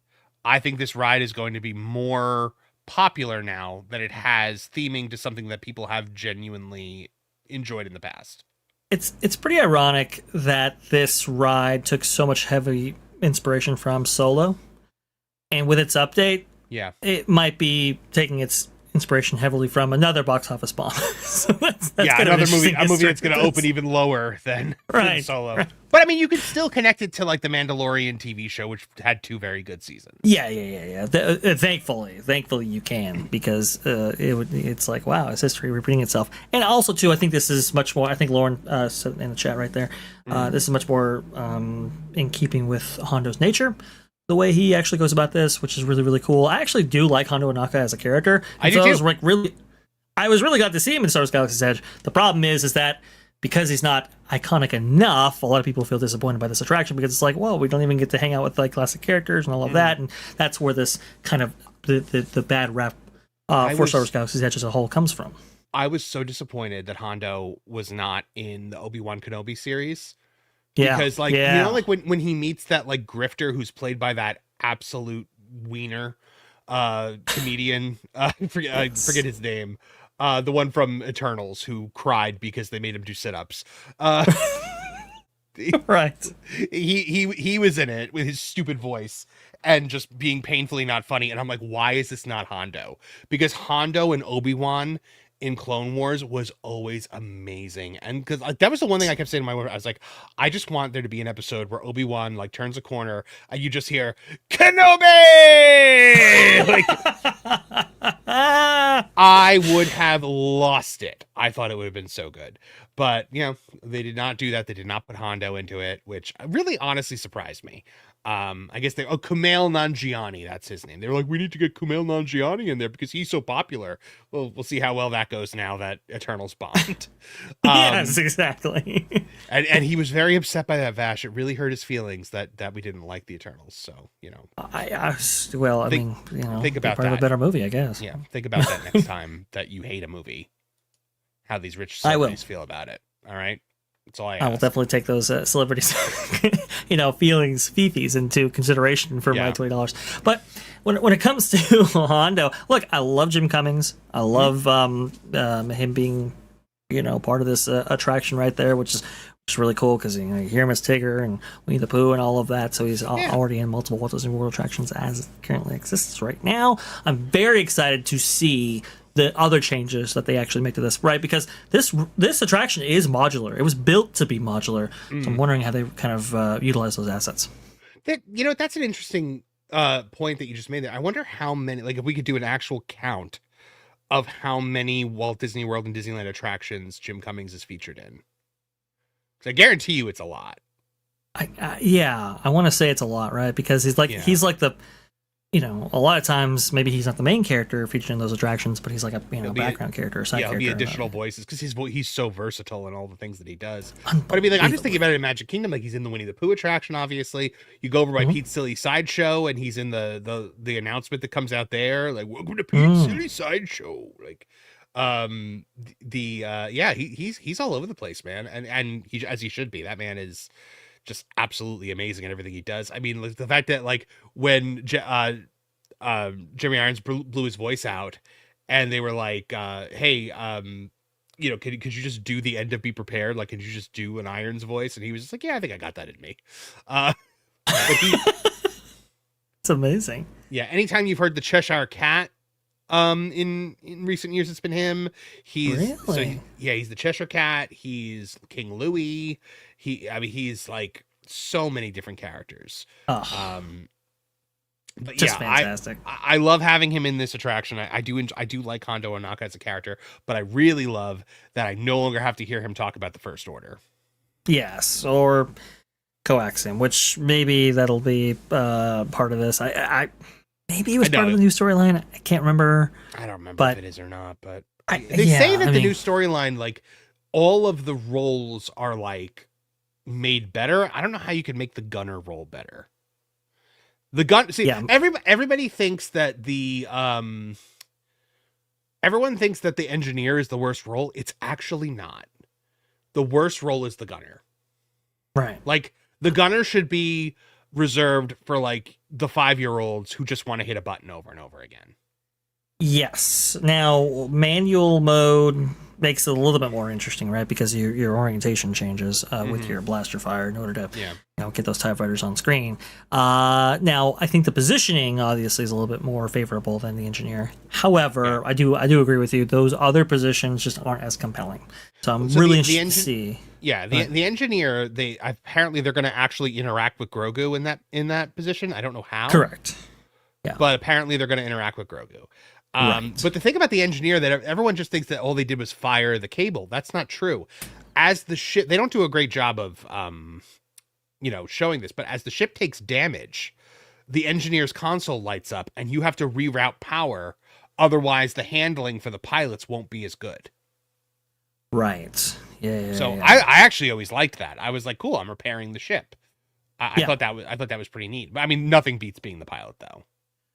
Speaker 1: I think this ride is going to be more popular now that it has theming to something that people have genuinely enjoyed in the past.
Speaker 2: It's pretty ironic that this ride took so much heavy inspiration from Solo, and with its update, it might be taking its inspiration heavily from another box office bomb. So that's
Speaker 1: another movie that's going to open even lower than Solo. Right. But I mean, you could still connect it to like the Mandalorian TV show, which had 2 very good seasons.
Speaker 2: Yeah. Thankfully you can, because it's like, wow, is history repeating itself? And also too, I think this is much more. I think Lauren said in the chat right there, this is much more in keeping with Hondo's nature. The way he actually goes about this, which is really, really cool. I actually do like Hondo Ohnaka as a character.
Speaker 1: I do too.
Speaker 2: I was really glad to see him in Star Wars Galaxy's Edge. The problem is that because he's not iconic enough, a lot of people feel disappointed by this attraction, because it's like, well, we don't even get to hang out with like classic characters and all of that, and that's where this kind of the bad rap for Star Wars Galaxy's Edge as a whole comes from.
Speaker 1: I was so disappointed that Hondo was not in the Obi-Wan Kenobi series.
Speaker 2: Yeah,
Speaker 1: because like when he meets that like grifter who's played by that absolute wiener comedian, I forget his name, the one from Eternals who cried because they made him do sit-ups.
Speaker 2: Right.
Speaker 1: He was in it with his stupid voice and just being painfully not funny, and I'm like, why is this not Hondo? Because Hondo and Obi-Wan in Clone Wars was always amazing, and because that was the one thing I kept saying to my wife. I was like, I just want there to be an episode where Obi-Wan like turns a corner and you just hear Kenobi. Like, I would have lost it. I thought it would have been so good, but they did not do that. They did not put Hondo into it, which really honestly surprised me. I guess Kumail Nanjiani, that's his name. They were like, we need to get Kumail Nanjiani in there because he's so popular. Well, we'll see how well that goes now that Eternals bombed.
Speaker 2: Yes, exactly.
Speaker 1: and he was very upset by that, Vash. It really hurt his feelings that we didn't like the Eternals. So,
Speaker 2: think
Speaker 1: about
Speaker 2: part
Speaker 1: that.
Speaker 2: Of a better movie, I guess.
Speaker 1: Yeah, think about that next time that you hate a movie. How these rich celebrities feel about it. All right? That's all I
Speaker 2: will definitely take those celebrities, feelings, fifis into consideration for my $20. But when it comes to Hondo, look, I love Jim Cummings. I love him being, part of this attraction right there, which is It's really cool because you hear him as Tigger and Winnie the Pooh and all of that. So he's already in multiple Walt Disney World attractions as it currently exists right now. I'm very excited to see the other changes that they actually make to this, right? Because this attraction is modular. It was built to be modular. So I'm wondering how they kind of utilize those assets.
Speaker 1: That's an interesting point that you just made there. I wonder how many, like if we could do an actual count of how many Walt Disney World and Disneyland attractions Jim Cummings is featured in. I guarantee you it's a lot.
Speaker 2: I want to say it's a lot, right? Because he's like the, a lot of times maybe he's not the main character featured in those attractions, but he's like a background character or side character.
Speaker 1: Yeah, he'll be additional voices because he's so versatile in all the things that he does. But I mean, like I'm just thinking about it in Magic Kingdom, like he's in the Winnie the Pooh attraction, obviously. You go over by Pete's Silly Sideshow, and he's in the announcement that comes out there, like welcome to Pete's Silly Sideshow, like. He's all over the place, man, and he, as he should be. That man is just absolutely amazing at everything he does. I mean, the fact that like when Jeremy Irons blew his voice out, and they were like, "Hey, could you just do the end of Be Prepared? Like, could you just do an Irons voice?" And he was just like, "Yeah, I think I got that in me."
Speaker 2: It's amazing.
Speaker 1: Yeah, anytime you've heard the Cheshire Cat. In recent years it's been him. He's the Cheshire Cat, he's King Louis, he's like so many different characters. But
Speaker 2: just fantastic.
Speaker 1: I love having him in this attraction. I do like Hondo Ohnaka as a character, but I really love that I no longer have to hear him talk about the First Order.
Speaker 2: Yes, or Coaxium, which maybe that'll be part of this. Maybe it was part of the new storyline. I can't remember.
Speaker 1: I don't remember if it is or not, but they say that the new storyline, like all of the roles are like made better. I don't know how you could make the gunner role better. Everybody thinks that everyone thinks that the engineer is the worst role. It's actually not. The worst role is the gunner.
Speaker 2: Right.
Speaker 1: Like the gunner should be reserved for like the 5-year-olds who just want to hit a button over and over again.
Speaker 2: Yes. Now, manual mode makes it a little bit more interesting, right? Because your orientation changes with your blaster fire in order to get those TIE fighters on screen. Now, I think the positioning obviously is a little bit more favorable than the engineer. However, I do agree with you. Those other positions just aren't as compelling. So I'm really interested to see.
Speaker 1: Yeah, the engineer, apparently they're going to actually interact with Grogu in that position. I don't know how.
Speaker 2: Correct. Yeah.
Speaker 1: But apparently they're going to interact with Grogu.
Speaker 2: Right.
Speaker 1: But the thing about the engineer that everyone just thinks that all they did was fire the cable. That's not true. As the ship, they don't do a great job of, showing this. But as the ship takes damage, the engineer's console lights up, and you have to reroute power. Otherwise, the handling for the pilots won't be as good.
Speaker 2: Right. Yeah.
Speaker 1: So I actually always liked that. I was like, cool, I'm repairing the ship. I thought that was pretty neat. But I mean, nothing beats being the pilot, though.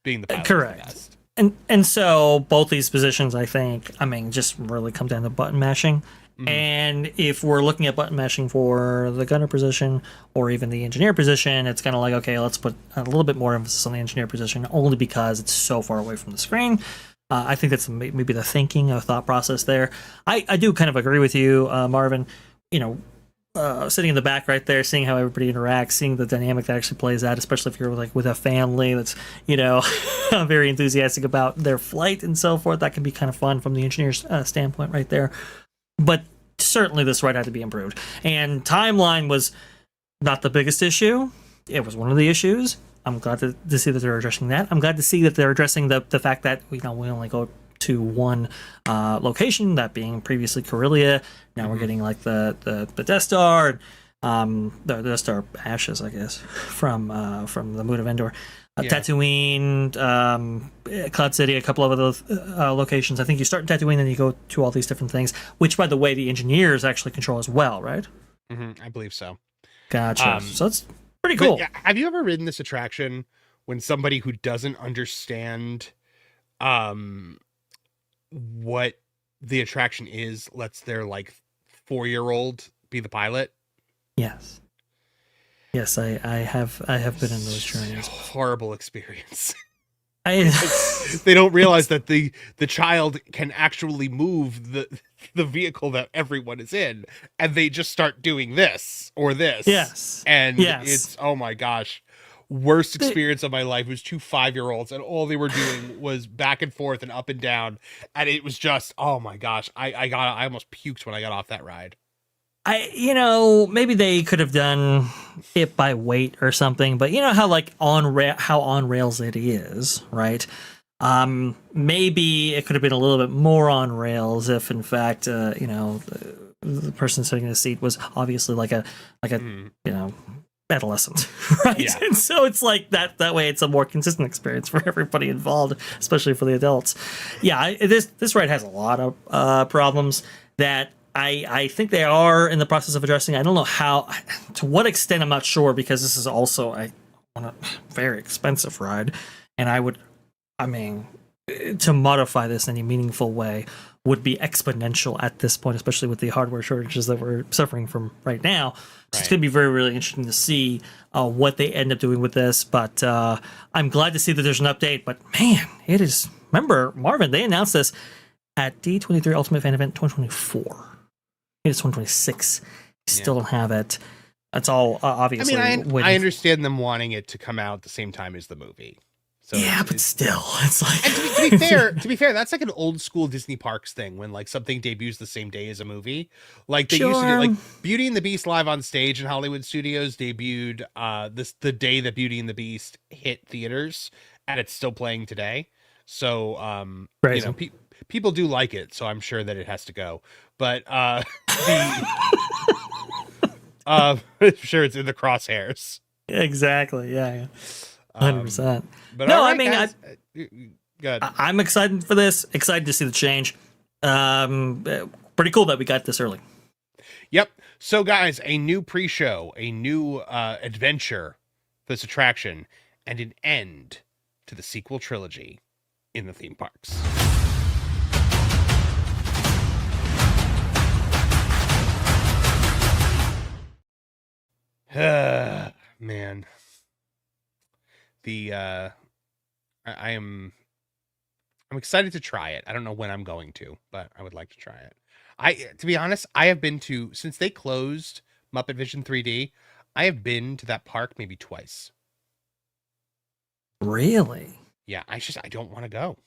Speaker 1: Being the pilot,
Speaker 2: correct.
Speaker 1: Is the best.
Speaker 2: And so both these positions, I think, just really come down to button mashing. And if we're looking at button mashing for the gunner position or even the engineer position, it's kind of like, okay, let's put a little bit more emphasis on the engineer position, only because it's so far away from the screen. I think that's maybe the thinking or thought process there. I do kind of agree with you, Marvin. Sitting in the back right there, seeing how everybody interacts, seeing the dynamic that actually plays out, especially if you're like with a family that's, very enthusiastic about their flight and so forth. That can be kind of fun from the engineer's standpoint right there. But certainly this ride had to be improved. And timeline was not the biggest issue. It was one of the issues. I'm glad to see that they're addressing that. I'm glad to see that they're addressing the fact that we only go to one location, that being previously Corellia. Now we're getting like the Death Star, the Death Star ashes, I guess, from the Moon of Endor, Tatooine, Cloud City, a couple of other locations. I think you start in Tatooine and you go to all these different things, which, by the way, the engineers actually control as well, right?
Speaker 1: I believe so.
Speaker 2: Gotcha. So it's pretty cool.
Speaker 1: Have you ever ridden this attraction when somebody who doesn't understand what the attraction is lets their like 4-year-old be the pilot?
Speaker 2: Yes, I have been in those journeys.
Speaker 1: Horrible experience. They don't realize that the child can actually move the vehicle that everyone is in, and they just start doing this or this.
Speaker 2: Yes.
Speaker 1: And
Speaker 2: Yes.
Speaker 1: it's, oh my gosh, worst experience of my life. It was 2 5-year-olds, and all they were doing was back and forth and up and down, and it was just, oh my gosh, I almost puked when I got off that ride.
Speaker 2: Maybe they could have done it by weight or something, but you know how like how on rails it is, right? Maybe it could have been a little bit more on rails if, in fact, the person sitting in the seat was obviously like a adolescent, right?
Speaker 1: Yeah.
Speaker 2: And so it's like that way it's a more consistent experience for everybody involved, especially for the adults. Yeah, this ride has a lot of problems that I think they are in the process of addressing. I don't know to what extent, I'm not sure, because this is also a very expensive ride, and to modify this in any meaningful way would be exponential at this point, especially with the hardware shortages that we're suffering from right now. So it's going to be very, really interesting to see what they end up doing with this. But I'm glad to see that there's an update. But man, it is. Remember, Marvin, they announced this at D23 Ultimate Fan Event 2024. It is 2026. Still don't have it. That's all obviously.
Speaker 1: I understand them wanting it to come out at the same time as the movie. So
Speaker 2: yeah, but still, it's like.
Speaker 1: And to be fair, that's like an old school Disney Parks thing when like something debuts the same day as a movie. Like they used to do, like Beauty and the Beast live on stage in Hollywood Studios debuted the day that Beauty and the Beast hit theaters, and it's still playing today. So people do like it, so I'm sure that it has to go. But I'm sure it's in the crosshairs.
Speaker 2: Exactly. Yeah. 100%.
Speaker 1: But
Speaker 2: no,
Speaker 1: right,
Speaker 2: I mean,
Speaker 1: guys, good.
Speaker 2: I'm excited for this. Excited to see the change. Pretty cool that we got this early.
Speaker 1: Yep. So, guys, a new pre-show, a new adventure for this attraction, and an end to the sequel trilogy in the theme parks. Man. I'm excited to try it. I don't know when I'm going to, but I would like to try it. To be honest, I have been to, since they closed Muppet Vision 3D, I have been to that park maybe twice.
Speaker 2: Really?
Speaker 1: Yeah, I don't want to go.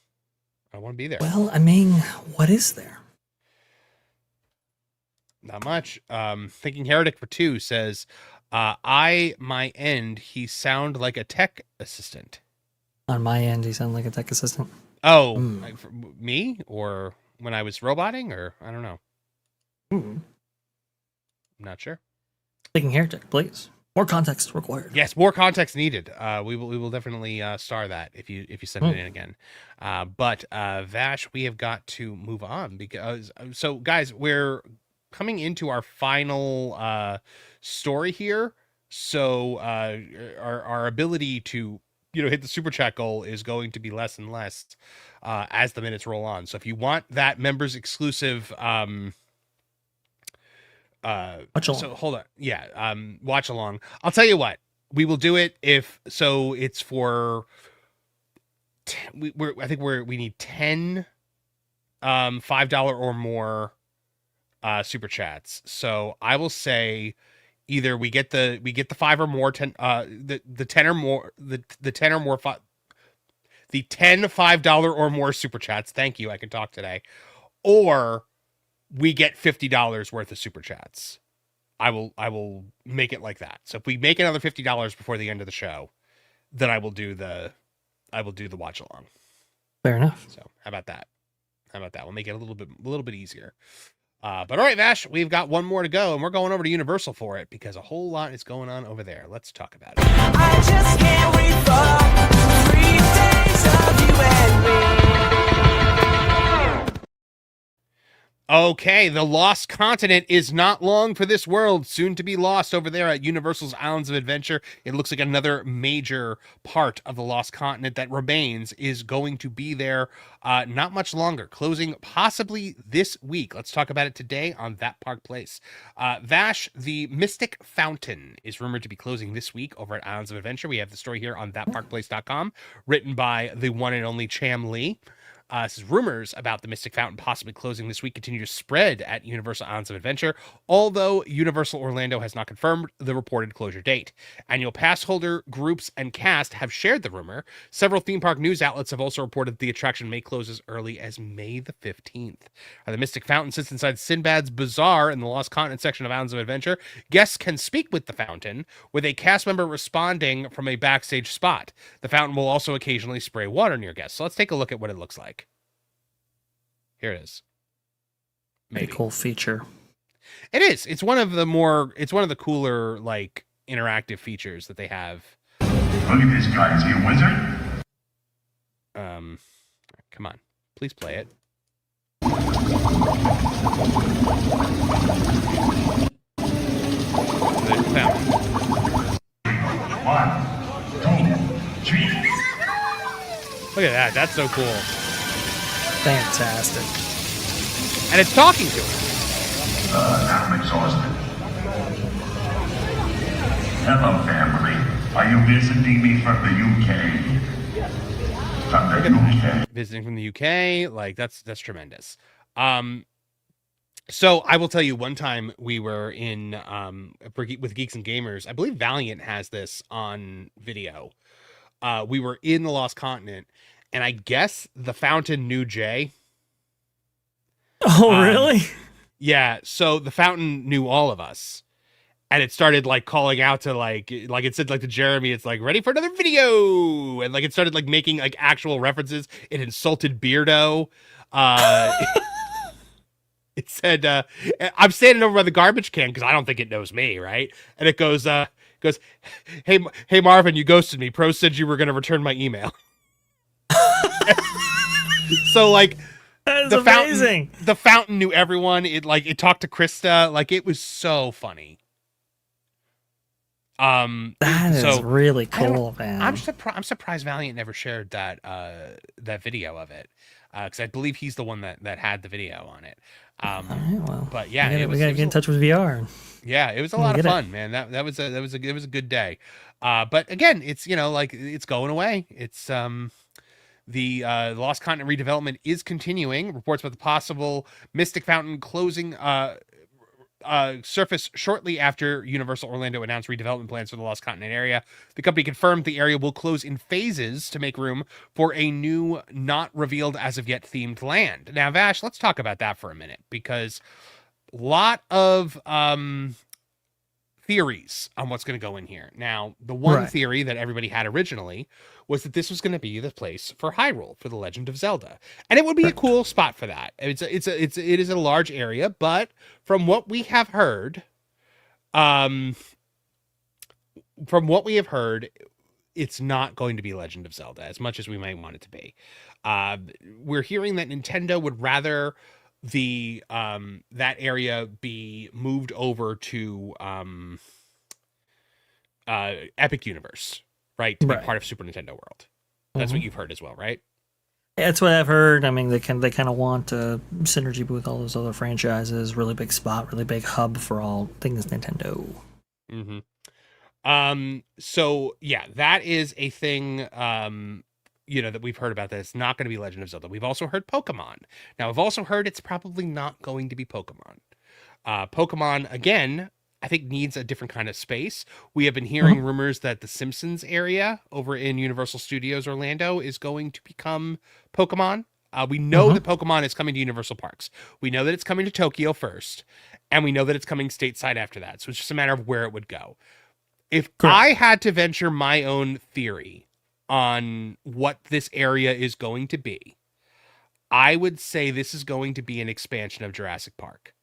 Speaker 1: I want to be there.
Speaker 2: Well, I mean, what is there?
Speaker 1: Not much. Thinking Heretic for 2 says, my end, he sound like a tech assistant.
Speaker 2: On my end, he sound like a tech assistant.
Speaker 1: Oh, like for me? Or when I was roboting? Or I don't know. I'm not sure.
Speaker 2: Thinking Heretic, please. More context required.
Speaker 1: Yes, more context needed. We will definitely star that if you send it in again. But Vash, we have got to move on because so guys, we're coming into our final story here. So our ability to hit the super chat goal is going to be less and less as the minutes roll on. So if you want that members exclusive
Speaker 2: watch along.
Speaker 1: So hold on. Yeah, watch along. I'll tell you what. We will do it if so it's for we need 10 $5 or more super chats. So I will say either we get the 5 or more 10 the 10 or more the 10 or more the 10 $5 or more super chats. Thank you. I can talk today. Or we get $50 worth of super chats. I will make it like that. So if we make another $50 before the end of the show, then I will do the watch along.
Speaker 2: Fair enough.
Speaker 1: So how about that? We'll make it a little bit easier. But all right, Vash, we've got one more to go, and we're going over to Universal for it because a whole lot is going on over there. Let's talk about it.
Speaker 15: I just can't wait for 3 days of you and me.
Speaker 1: Okay, the lost continent is not long for this world, soon to be lost over there at Universal's Islands of Adventure. It looks like another major part of the lost continent that remains is going to be there not much longer, closing possibly this week. Let's talk about it today on That Park Place. Vash, the Mystic Fountain is rumored to be closing this week over at Islands of Adventure. We have the story here on thatparkplace.com, written by the one and only Cham Lee. Says rumors about the Mystic Fountain possibly closing this week continue to spread at Universal Islands of Adventure, although Universal Orlando has not confirmed the reported closure date. Annual pass holder groups and cast have shared the rumor. Several theme park news outlets have also reported the attraction may close as early as May the 15th. The Mystic Fountain sits inside Sinbad's Bazaar in the Lost Continent section of Islands of Adventure. Guests can speak with the fountain, with a cast member responding from a backstage spot. The fountain will also occasionally spray water near guests. So let's take a look at what it looks like. Here it is.
Speaker 2: Maybe. A cool feature.
Speaker 1: It is. It's one of the cooler, like, interactive features that they have.
Speaker 13: Look at this guy. Is he a wizard?
Speaker 1: Come on. Please play it.
Speaker 13: One, two, three.
Speaker 1: Look at that. That's so cool.
Speaker 2: Fantastic.
Speaker 1: And it's talking to him.
Speaker 13: Now I'm exhausted. Hello, family. Are you visiting me from the UK? From the UK.
Speaker 1: Visiting from the UK, like that's tremendous. So I will tell you, one time we were in with Geeks and Gamers. I believe Valiant has this on video. We were in the Lost Continent, and I guess the fountain knew Jay.
Speaker 2: Oh, really?
Speaker 1: Yeah. So the fountain knew all of us, and it started like calling out to like it said like to Jeremy, it's like ready for another video, and like it started like making like actual references. It insulted Beardo. It said, "I'm standing over by the garbage can because I don't think it knows me, right?" And it goes, "Hey Marvin, you ghosted me. Pro said you were going to return my email." So like
Speaker 2: the amazing.
Speaker 1: The fountain knew everyone. It talked to Krista. Like it was so funny.
Speaker 2: That is really cool, man.
Speaker 1: I'm surprised Valiant never shared that video of it, because I believe he's the one that had the video on it. But yeah,
Speaker 2: we gotta get in touch with VR.
Speaker 1: Yeah, it was a lot of fun, man. That was a good day. But again, it's it's going away. It's the Lost Continent redevelopment is continuing. Reports about the possible Mystic Fountain closing surface shortly after Universal Orlando announced redevelopment plans for the Lost Continent area. The company confirmed the area will close in phases to make room for a new, not revealed as of yet themed land. Now, Vash, let's talk about that for a minute, because a lot of theories on what's going to go in here. Now, the one theory that everybody had originally was that this was going to be the place for Hyrule, for The Legend of Zelda, and it would be a cool spot for that. It is a large area, but from what we have heard, it's not going to be Legend of Zelda as much as we might want it to be. We're hearing that Nintendo would rather that area be moved over to Epic Universe, right? To be part of Super Nintendo World. That's what you've heard as well, right?
Speaker 2: That's what I've heard. I mean, they kind of want synergy with all those other franchises. Really big spot, really big hub for all things Nintendo.
Speaker 1: Mm-hmm. So yeah, that is a thing. That we've heard about that. It's not going to be Legend of Zelda. We've also heard Pokemon. Now, I've also heard it's probably not going to be Pokemon. Pokemon, again, I think needs a different kind of space. We have been hearing rumors that the Simpsons area over in Universal Studios Orlando is going to become Pokemon. We know that Pokemon is coming to Universal Parks. We know that it's coming to Tokyo first, and we know that it's coming stateside after that. So it's just a matter of where it would go. If I had to venture my own theory on what this area is going to be, I would say this is going to be an expansion of Jurassic Park,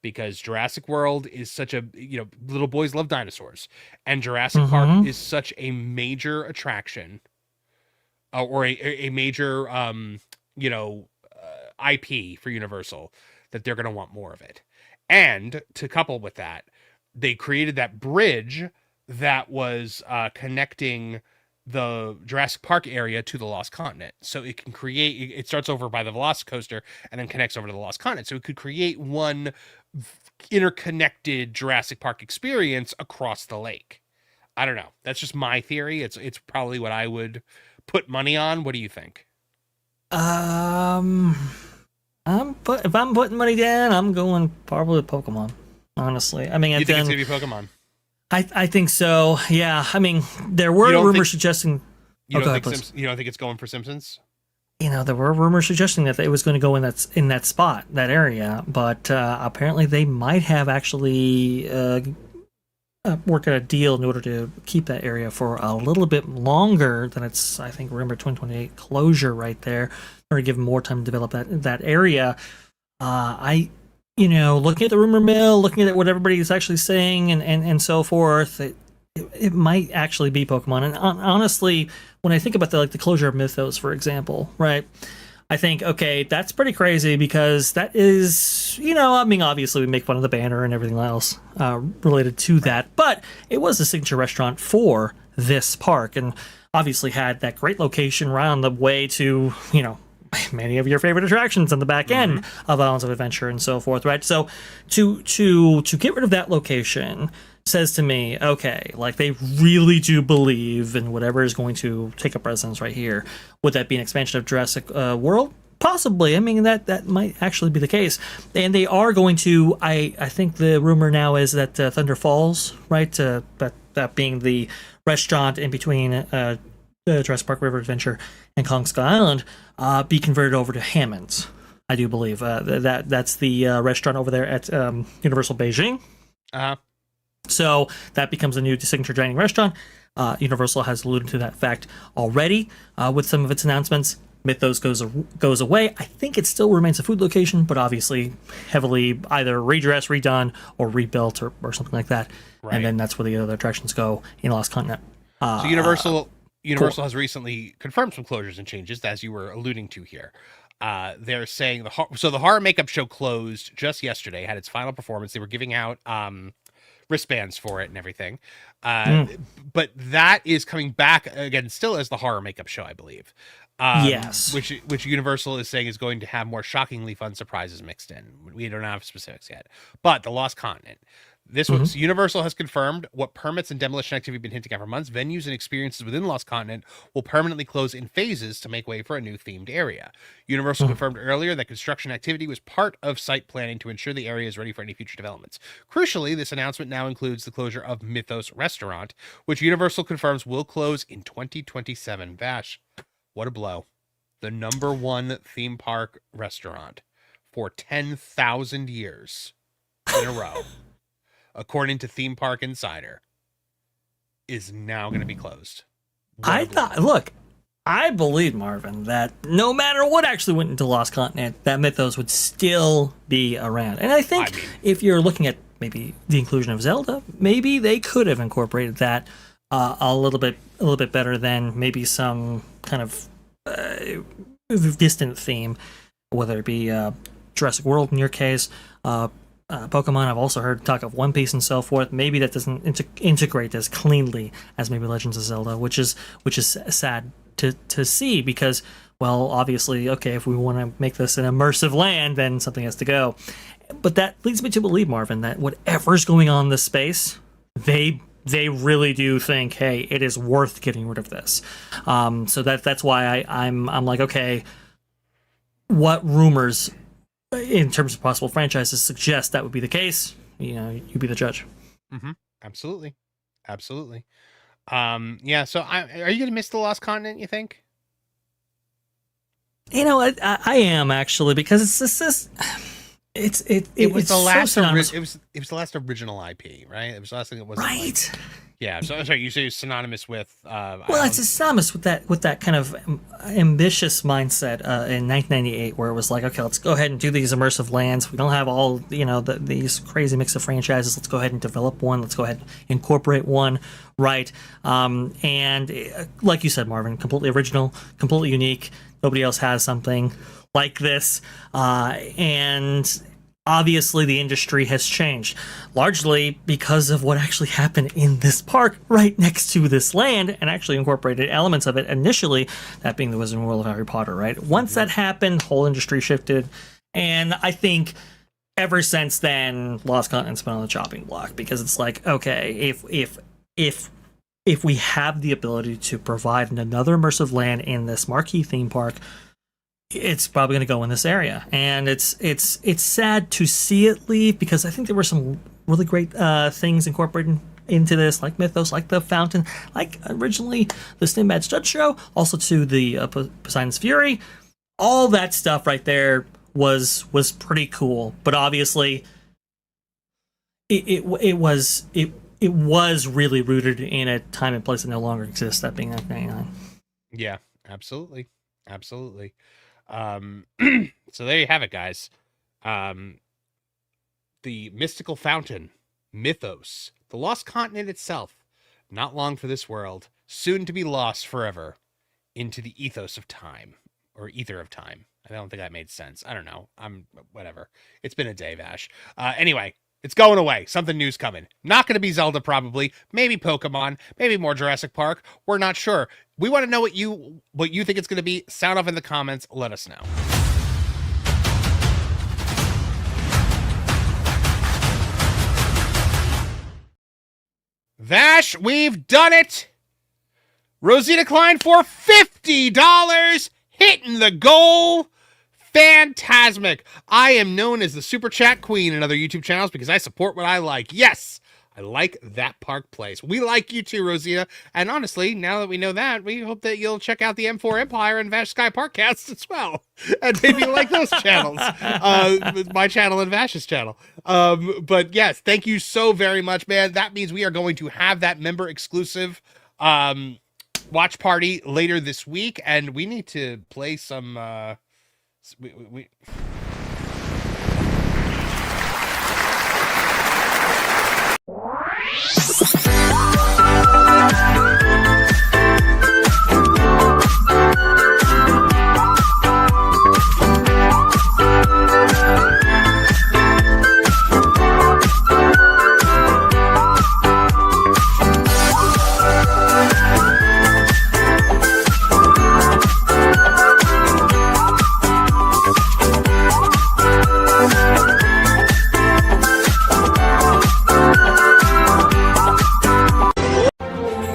Speaker 1: because Jurassic World is such a, little boys love dinosaurs, and Jurassic Park is such a major attraction, or a major, IP for Universal, that they're going to want more of it. And to couple with that, they created that bridge that was connecting the Jurassic Park area to the Lost Continent. So it can create, it starts over by the Velocicoaster and then connects over to the Lost Continent. So it could create one interconnected Jurassic Park experience across the lake. I don't know. That's just my theory. It's probably what I would put money on. What do you think?
Speaker 2: If I'm putting money down, I'm going probably Pokemon. Honestly, I mean,
Speaker 1: you think it's gonna be Pokemon?
Speaker 2: I think so. Yeah. I mean, there were rumors suggesting.
Speaker 1: You don't think it's going for Simpsons?
Speaker 2: There were rumors suggesting that it was going to go in that spot, that area, but apparently they might have actually worked out a deal in order to keep that area for a little bit longer than its, I think, remember 2028 closure right there, or to give them more time to develop that area. Looking at the rumor mill, looking at what everybody is actually saying and so forth, it might actually be Pokemon. And honestly, when I think about the closure of Mythos, for example, right, I think, okay, that's pretty crazy because that is, obviously we make fun of the banner and everything else related to that, but it was a signature restaurant for this park and obviously had that great location right on the way to, many of your favorite attractions on the back end of Islands of Adventure and so forth, right? So to get rid of that location says to me, okay, they really do believe in whatever is going to take up residence right here. Would that be an expansion of Jurassic World? Possibly. I mean, that might actually be the case. And they are going to, I think the rumor now is that Thunder Falls, right, that being the restaurant in between Jurassic Park River Adventure and Kong Skull Island, be converted over to Hammond's. I do believe that's the restaurant over there at Universal Beijing. So that becomes a new signature dining restaurant. Universal has alluded to that fact already with some of its announcements. Mythos goes away. I think it still remains a food location, but obviously heavily either redressed, redone, or rebuilt, or something like that. Right. And then that's where the other attractions go in Lost Continent.
Speaker 1: So Universal has recently confirmed some closures and changes, as you were alluding to here. They're saying the horror makeup show closed just yesterday, had its final performance. They were giving out wristbands for it and everything. But that is coming back again, still as the horror makeup show, I believe.
Speaker 2: Yes.
Speaker 1: Which Universal is saying is going to have more shockingly fun surprises mixed in. We don't have specifics yet. But the Lost Continent. This was Universal has confirmed what permits and demolition activity have been hinting at for months. Venues and experiences within Lost Continent will permanently close in phases to make way for a new themed area. Universal confirmed earlier that construction activity was part of site planning to ensure the area is ready for any future developments. Crucially, this announcement now includes the closure of Mythos Restaurant, which Universal confirms will close in 2027. Vash, what a blow. The #1 theme park restaurant for 10,000 years in a row, according to Theme Park Insider, is now going to be closed.
Speaker 2: I believe, Marvin, that no matter what actually went into Lost Continent, that Mythos would still be around. And I think if you're looking at maybe the inclusion of Zelda, maybe they could have incorporated that a little bit better than maybe some kind of distant theme, whether it be Jurassic World in your case, Pokemon. I've also heard talk of One Piece and so forth. Maybe that doesn't integrate as cleanly as maybe Legends of Zelda, which is sad to see because, well, obviously, okay, if we want to make this an immersive land, then something has to go. But that leads me to believe, Marvin, that whatever's going on in this space, they really do think, hey, it is worth getting rid of this. So that's why I'm like, okay, what rumors in terms of possible franchises suggest that would be the case? You be the judge.
Speaker 1: Absolutely. Yeah. So are you going to miss the Lost Continent, you think?
Speaker 2: I am actually, because it's just this. It was the last.
Speaker 1: It was the last original IP, right? It was the last thing that wasn't
Speaker 2: right.
Speaker 1: Yeah. So sorry, you say it's synonymous with.
Speaker 2: Well, it's synonymous with that kind of ambitious mindset in 1998, where it was like, okay, let's go ahead and do these immersive lands. We don't have all these crazy mix of franchises. Let's go ahead and develop one. Let's go ahead and incorporate one, right? And like you said, Marvin, completely original, completely unique. Nobody else has something like this, and obviously the industry has changed, largely because of what actually happened in this park right next to this land, and actually incorporated elements of it initially, that being the Wizarding World of Harry Potter, right? Once that happened, whole industry shifted, and I think ever since then, Lost Continent's been on the chopping block, because it's like, okay, if we have the ability to provide another immersive land in this marquee theme park, it's probably going to go in this area. And it's sad to see it leave, because I think there were some really great things incorporated into this, like Mythos, like the fountain, like originally the Sinbad Stud Show, also to the Poseidon's Fury. All that stuff right there was pretty cool, but obviously it was really rooted in a time and place that no longer exists, that being 1999.
Speaker 1: Yeah, absolutely. So there you have it, guys. The mystical fountain, Mythos, the lost continent itself, not long for this world, soon to be lost forever into the ethos of time, or ether of time. I don't think that made sense. I don't know. Whatever. It's been a day, Vash. Anyway, it's going away. Something new's coming. Not going to be Zelda, probably. Maybe Pokemon. Maybe more Jurassic Park. We're not sure. We want to know what you think it's going to be. Sound off in the comments. Let us know. Vash, we've done it. Rosita Klein for $50, hitting the goal. Fantastic. I am known as the Super Chat Queen in other YouTube channels because I support what I like. Yes, I like that park place. We like you too, Rosita. And honestly, now that we know that, we hope that you'll check out the M4 Empire and Vash Sky Parkcasts as well. And maybe like those channels. My channel and Vash's channel. But yes, thank you so very much, man. That means we are going to have that member exclusive watch party later this week. And we need to play some... we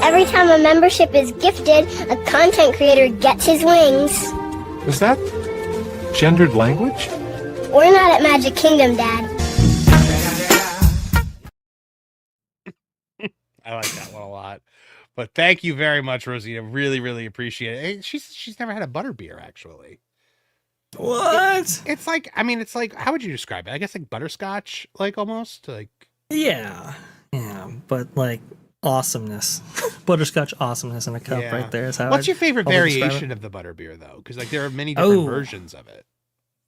Speaker 6: Every time a membership is gifted, a content creator gets his wings.
Speaker 16: Is that gendered language?
Speaker 6: We're not at Magic Kingdom, Dad.
Speaker 1: I like that one a lot. But thank you very much, Rosita. Really, really appreciate it. Hey, she's never had a butterbeer, actually.
Speaker 2: What?
Speaker 1: It's like, how would you describe it? I guess like butterscotch, like almost like.
Speaker 2: Yeah, but like awesomeness, butterscotch awesomeness in a cup right there is how.
Speaker 1: What's your favorite variation of the butterbeer though? Because like there are many different versions of it.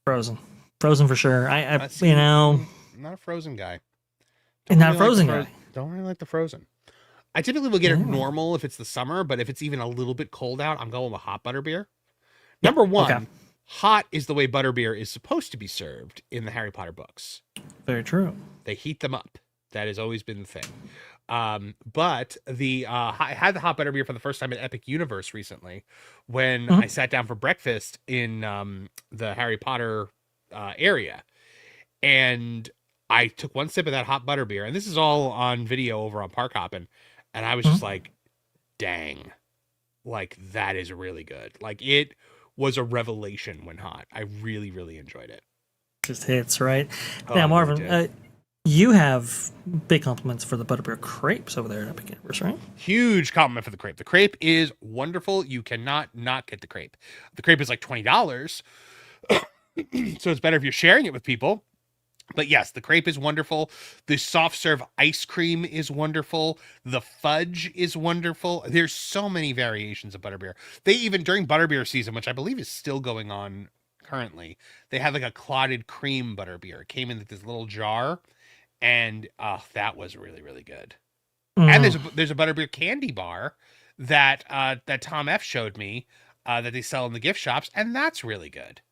Speaker 2: Frozen for sure. I
Speaker 1: I'm not a frozen guy.
Speaker 2: Not a frozen guy.
Speaker 1: Don't really like the frozen. I typically will get it normal if it's the summer, but if it's even a little bit cold out, I'm going with hot butterbeer. Number one, hot is the way butterbeer is supposed to be served in the Harry Potter books.
Speaker 2: Very true.
Speaker 1: They heat them up. That has always been the thing. But I had the hot butterbeer for the first time at Epic Universe recently when I sat down for breakfast in the Harry Potter area. And I took one sip of that hot butterbeer, and this is all on video over on Park Hoppin', and I was just like, dang, like that is really good. Like it was a revelation when hot. I really, really enjoyed it.
Speaker 2: Just hits, right? Now, Marvin, you have big compliments for the butterbeer crepes over there at Epic Universe, right?
Speaker 1: Huge compliment for the crepe. The crepe is wonderful. You cannot not get the crepe. The crepe is like $20, so it's better if you're sharing it with people. But yes, the crepe is wonderful. The soft serve ice cream is wonderful. The fudge is wonderful. There's so many variations of butterbeer. They even, during butterbeer season, which I believe is still going on currently, they had like a clotted cream butterbeer. It came in this little jar, and that was really, really good. And there's a butterbeer candy bar that that Tom F showed me that they sell in the gift shops, and that's really good.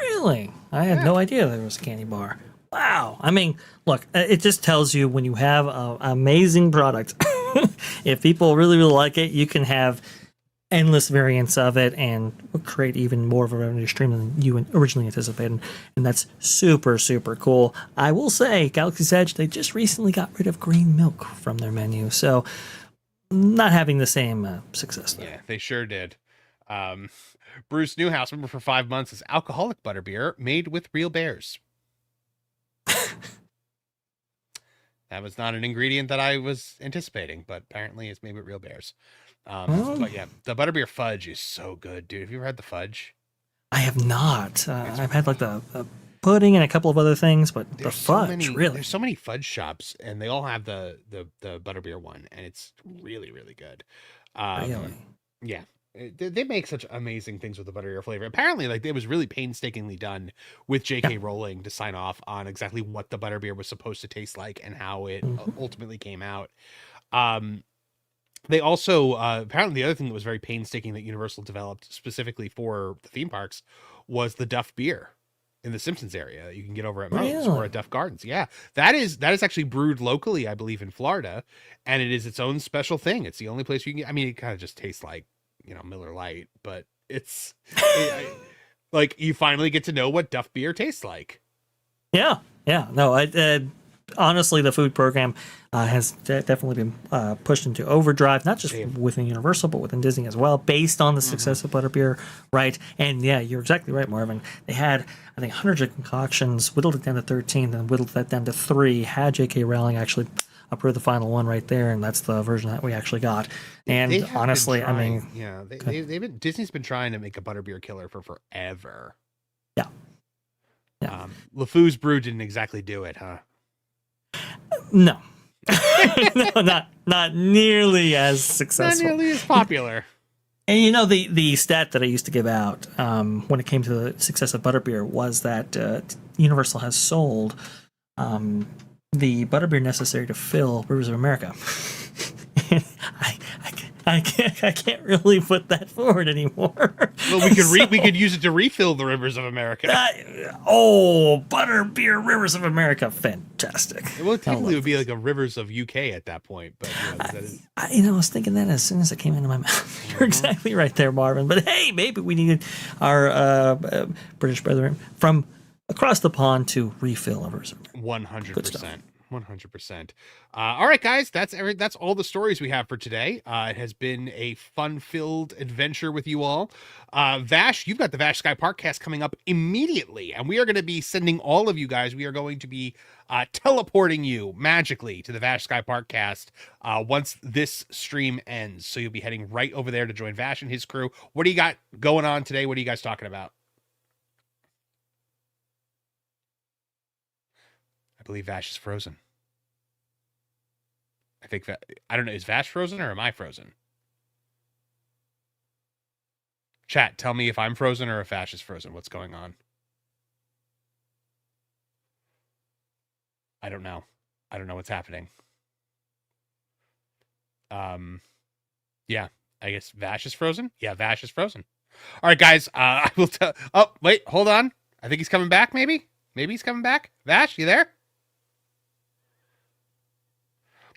Speaker 2: Really? I had no idea there was a candy bar. Wow. I mean, look, it just tells you when you have an amazing product, if people really, really like it, you can have endless variants of it and create even more of a revenue stream than you originally anticipated. And that's super, super cool. I will say, Galaxy's Edge, they just recently got rid of green milk from their menu. So, not having the same success there.
Speaker 1: Yeah, they sure did. Bruce Newhouse, remember for 5 months, is alcoholic butterbeer made with real bears. That was not an ingredient that I was anticipating, but apparently it's made with real bears. But yeah, the butterbeer fudge is so good, dude. Have you ever had the fudge?
Speaker 2: I have not. I've had like the pudding and a couple of other things, but the fudge, really.
Speaker 1: There's so many fudge shops, and they all have the butterbeer one, and it's really, really good.
Speaker 2: Really?
Speaker 1: Yeah. They make such amazing things with the butterbeer flavor. Apparently, like, it was really painstakingly done with J.K. Rowling to sign off on exactly what the butterbeer was supposed to taste like and how it ultimately came out. They also, apparently the other thing that was very painstaking that Universal developed specifically for the theme parks was the Duff beer in the Simpsons area. You can get over at Moe's or at Duff Gardens. Yeah, that is actually brewed locally, I believe, in Florida, and it is its own special thing. It's the only place you can get. I mean, it kind of just tastes like, Miller Lite, but it's like you finally get to know what Duff beer tastes like.
Speaker 2: Yeah. No, honestly, the food program has definitely been pushed into overdrive, not just within Universal, but within Disney as well, based on the success of butterbeer, right? And yeah, you're exactly right, Marvin. They had, I think, hundreds of concoctions, whittled it down to 13, then whittled that down to 3, had J.K. Rowling actually approve the final one right there, and that's the version that we actually got. And honestly, I mean,
Speaker 1: Disney's been trying to make a butterbeer killer for forever.
Speaker 2: Yeah.
Speaker 1: LeFou's brew didn't exactly do it, huh?
Speaker 2: No. No, not nearly as successful.
Speaker 1: Not nearly as popular.
Speaker 2: And the stat that I used to give out when it came to the success of butterbeer was that Universal has sold the butterbeer necessary to fill Rivers of America. I can't really put that forward anymore.
Speaker 1: Well, we could use it to refill the Rivers of America.
Speaker 2: Butterbeer Rivers of America, fantastic.
Speaker 1: Well, technically it would be like a Rivers of UK at that point, but
Speaker 2: I was thinking that as soon as it came into my mouth. You're exactly right there, Marvin. But hey, maybe we needed our British brethren from across the pond to refill Rivers of America.
Speaker 1: 100%. 100%. All right, guys, that's all the stories we have for today. It has been a fun-filled adventure with you all. Vash, you've got the Vash Sky Parkcast coming up immediately, and we are going to be sending all of you guys, we are going to be teleporting you magically to the Vash Sky Parkcast once this stream ends. So you'll be heading right over there to join Vash and his crew. What do you got going on today? What are you guys talking about? I believe Vash is frozen. I think I don't know. Is Vash frozen or am I frozen? Chat, tell me if I'm frozen or if Vash is frozen. What's going on? I don't know. I don't know what's happening. Yeah, I guess Vash is frozen. Yeah, Vash is frozen. All right, guys. I will tell. Oh, wait, hold on. I think he's coming back. Maybe he's coming back. Vash, you there?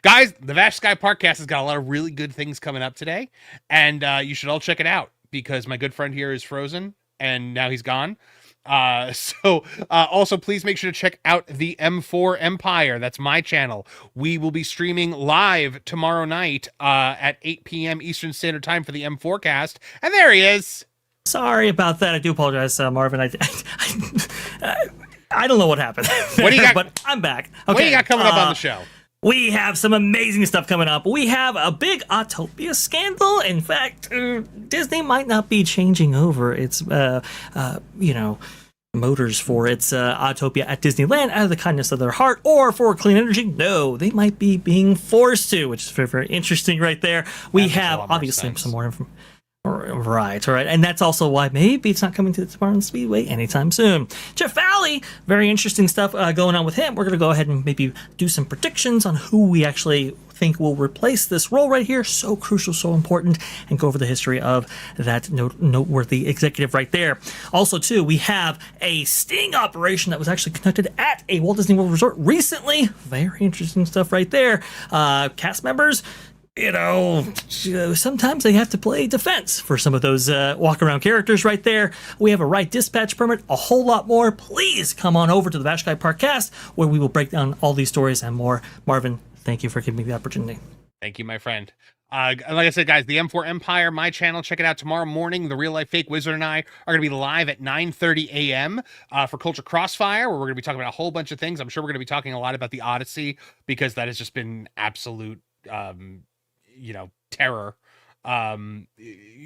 Speaker 1: Guys, the Vash Sky Parkcast has got a lot of really good things coming up today, and you should all check it out because my good friend here is frozen, and now he's gone. Also, please make sure to check out the M4 Empire. That's my channel. We will be streaming live tomorrow night at 8 p.m. Eastern Standard Time for the M4 cast, and there he is.
Speaker 2: Sorry about that. I do apologize, Marvin. I don't know what happened.
Speaker 1: What do you got?
Speaker 2: But I'm back. Okay.
Speaker 1: What do you got coming up on the show?
Speaker 2: We have some amazing stuff coming up. We have a big Autopia scandal. In fact, Disney might not be changing over its, motors for its Autopia at Disneyland out of the kindness of their heart or for clean energy. No, they might be being forced to, which is very, very interesting right there. We have obviously some more information. Right. And that's also why maybe it's not coming to the Spartan Speedway anytime soon. Jeff Valley, very interesting stuff going on with him. We're going to go ahead and maybe do some predictions on who we actually think will replace this role right here. So crucial, so important, and go over the history of that noteworthy executive right there. Also, too, we have a sting operation that was actually conducted at a Walt Disney World Resort recently. Very interesting stuff right there. Cast members, sometimes they have to play defense for some of those walk-around characters right there. We have a right dispatch permit, a whole lot more. Please come on over to the Vashkai Park cast, where we will break down all these stories and more. Marvin, thank you for giving me the opportunity.
Speaker 1: Thank you, my friend. Like I said, guys, the M4 Empire, my channel, check it out tomorrow morning. The Real Life Fake Wizard and I are going to be live at 9:30 a.m. For Culture Crossfire, where we're going to be talking about a whole bunch of things. I'm sure we're going to be talking a lot about the Odyssey, because that has just been absolute terror.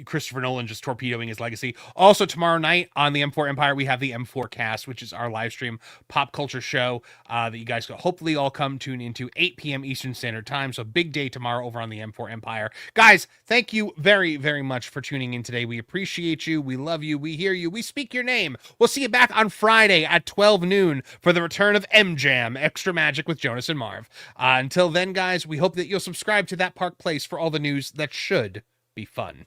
Speaker 1: Christopher Nolan just torpedoing his legacy. Also, tomorrow night on the M4 Empire, we have the M4 Cast, which is our live stream pop culture show that you guys could hopefully all come tune into 8 p.m. Eastern Standard Time. So big day tomorrow over on the M4 Empire. Guys, thank you very, very much for tuning in today. We appreciate you. We love you. We hear you. We speak your name. We'll see you back on Friday at 12 noon for the return of M-Jam, Extra Magic with Jonas and Marv. Until then, guys, we hope that you'll subscribe to That Park Place for all the news that should be fun.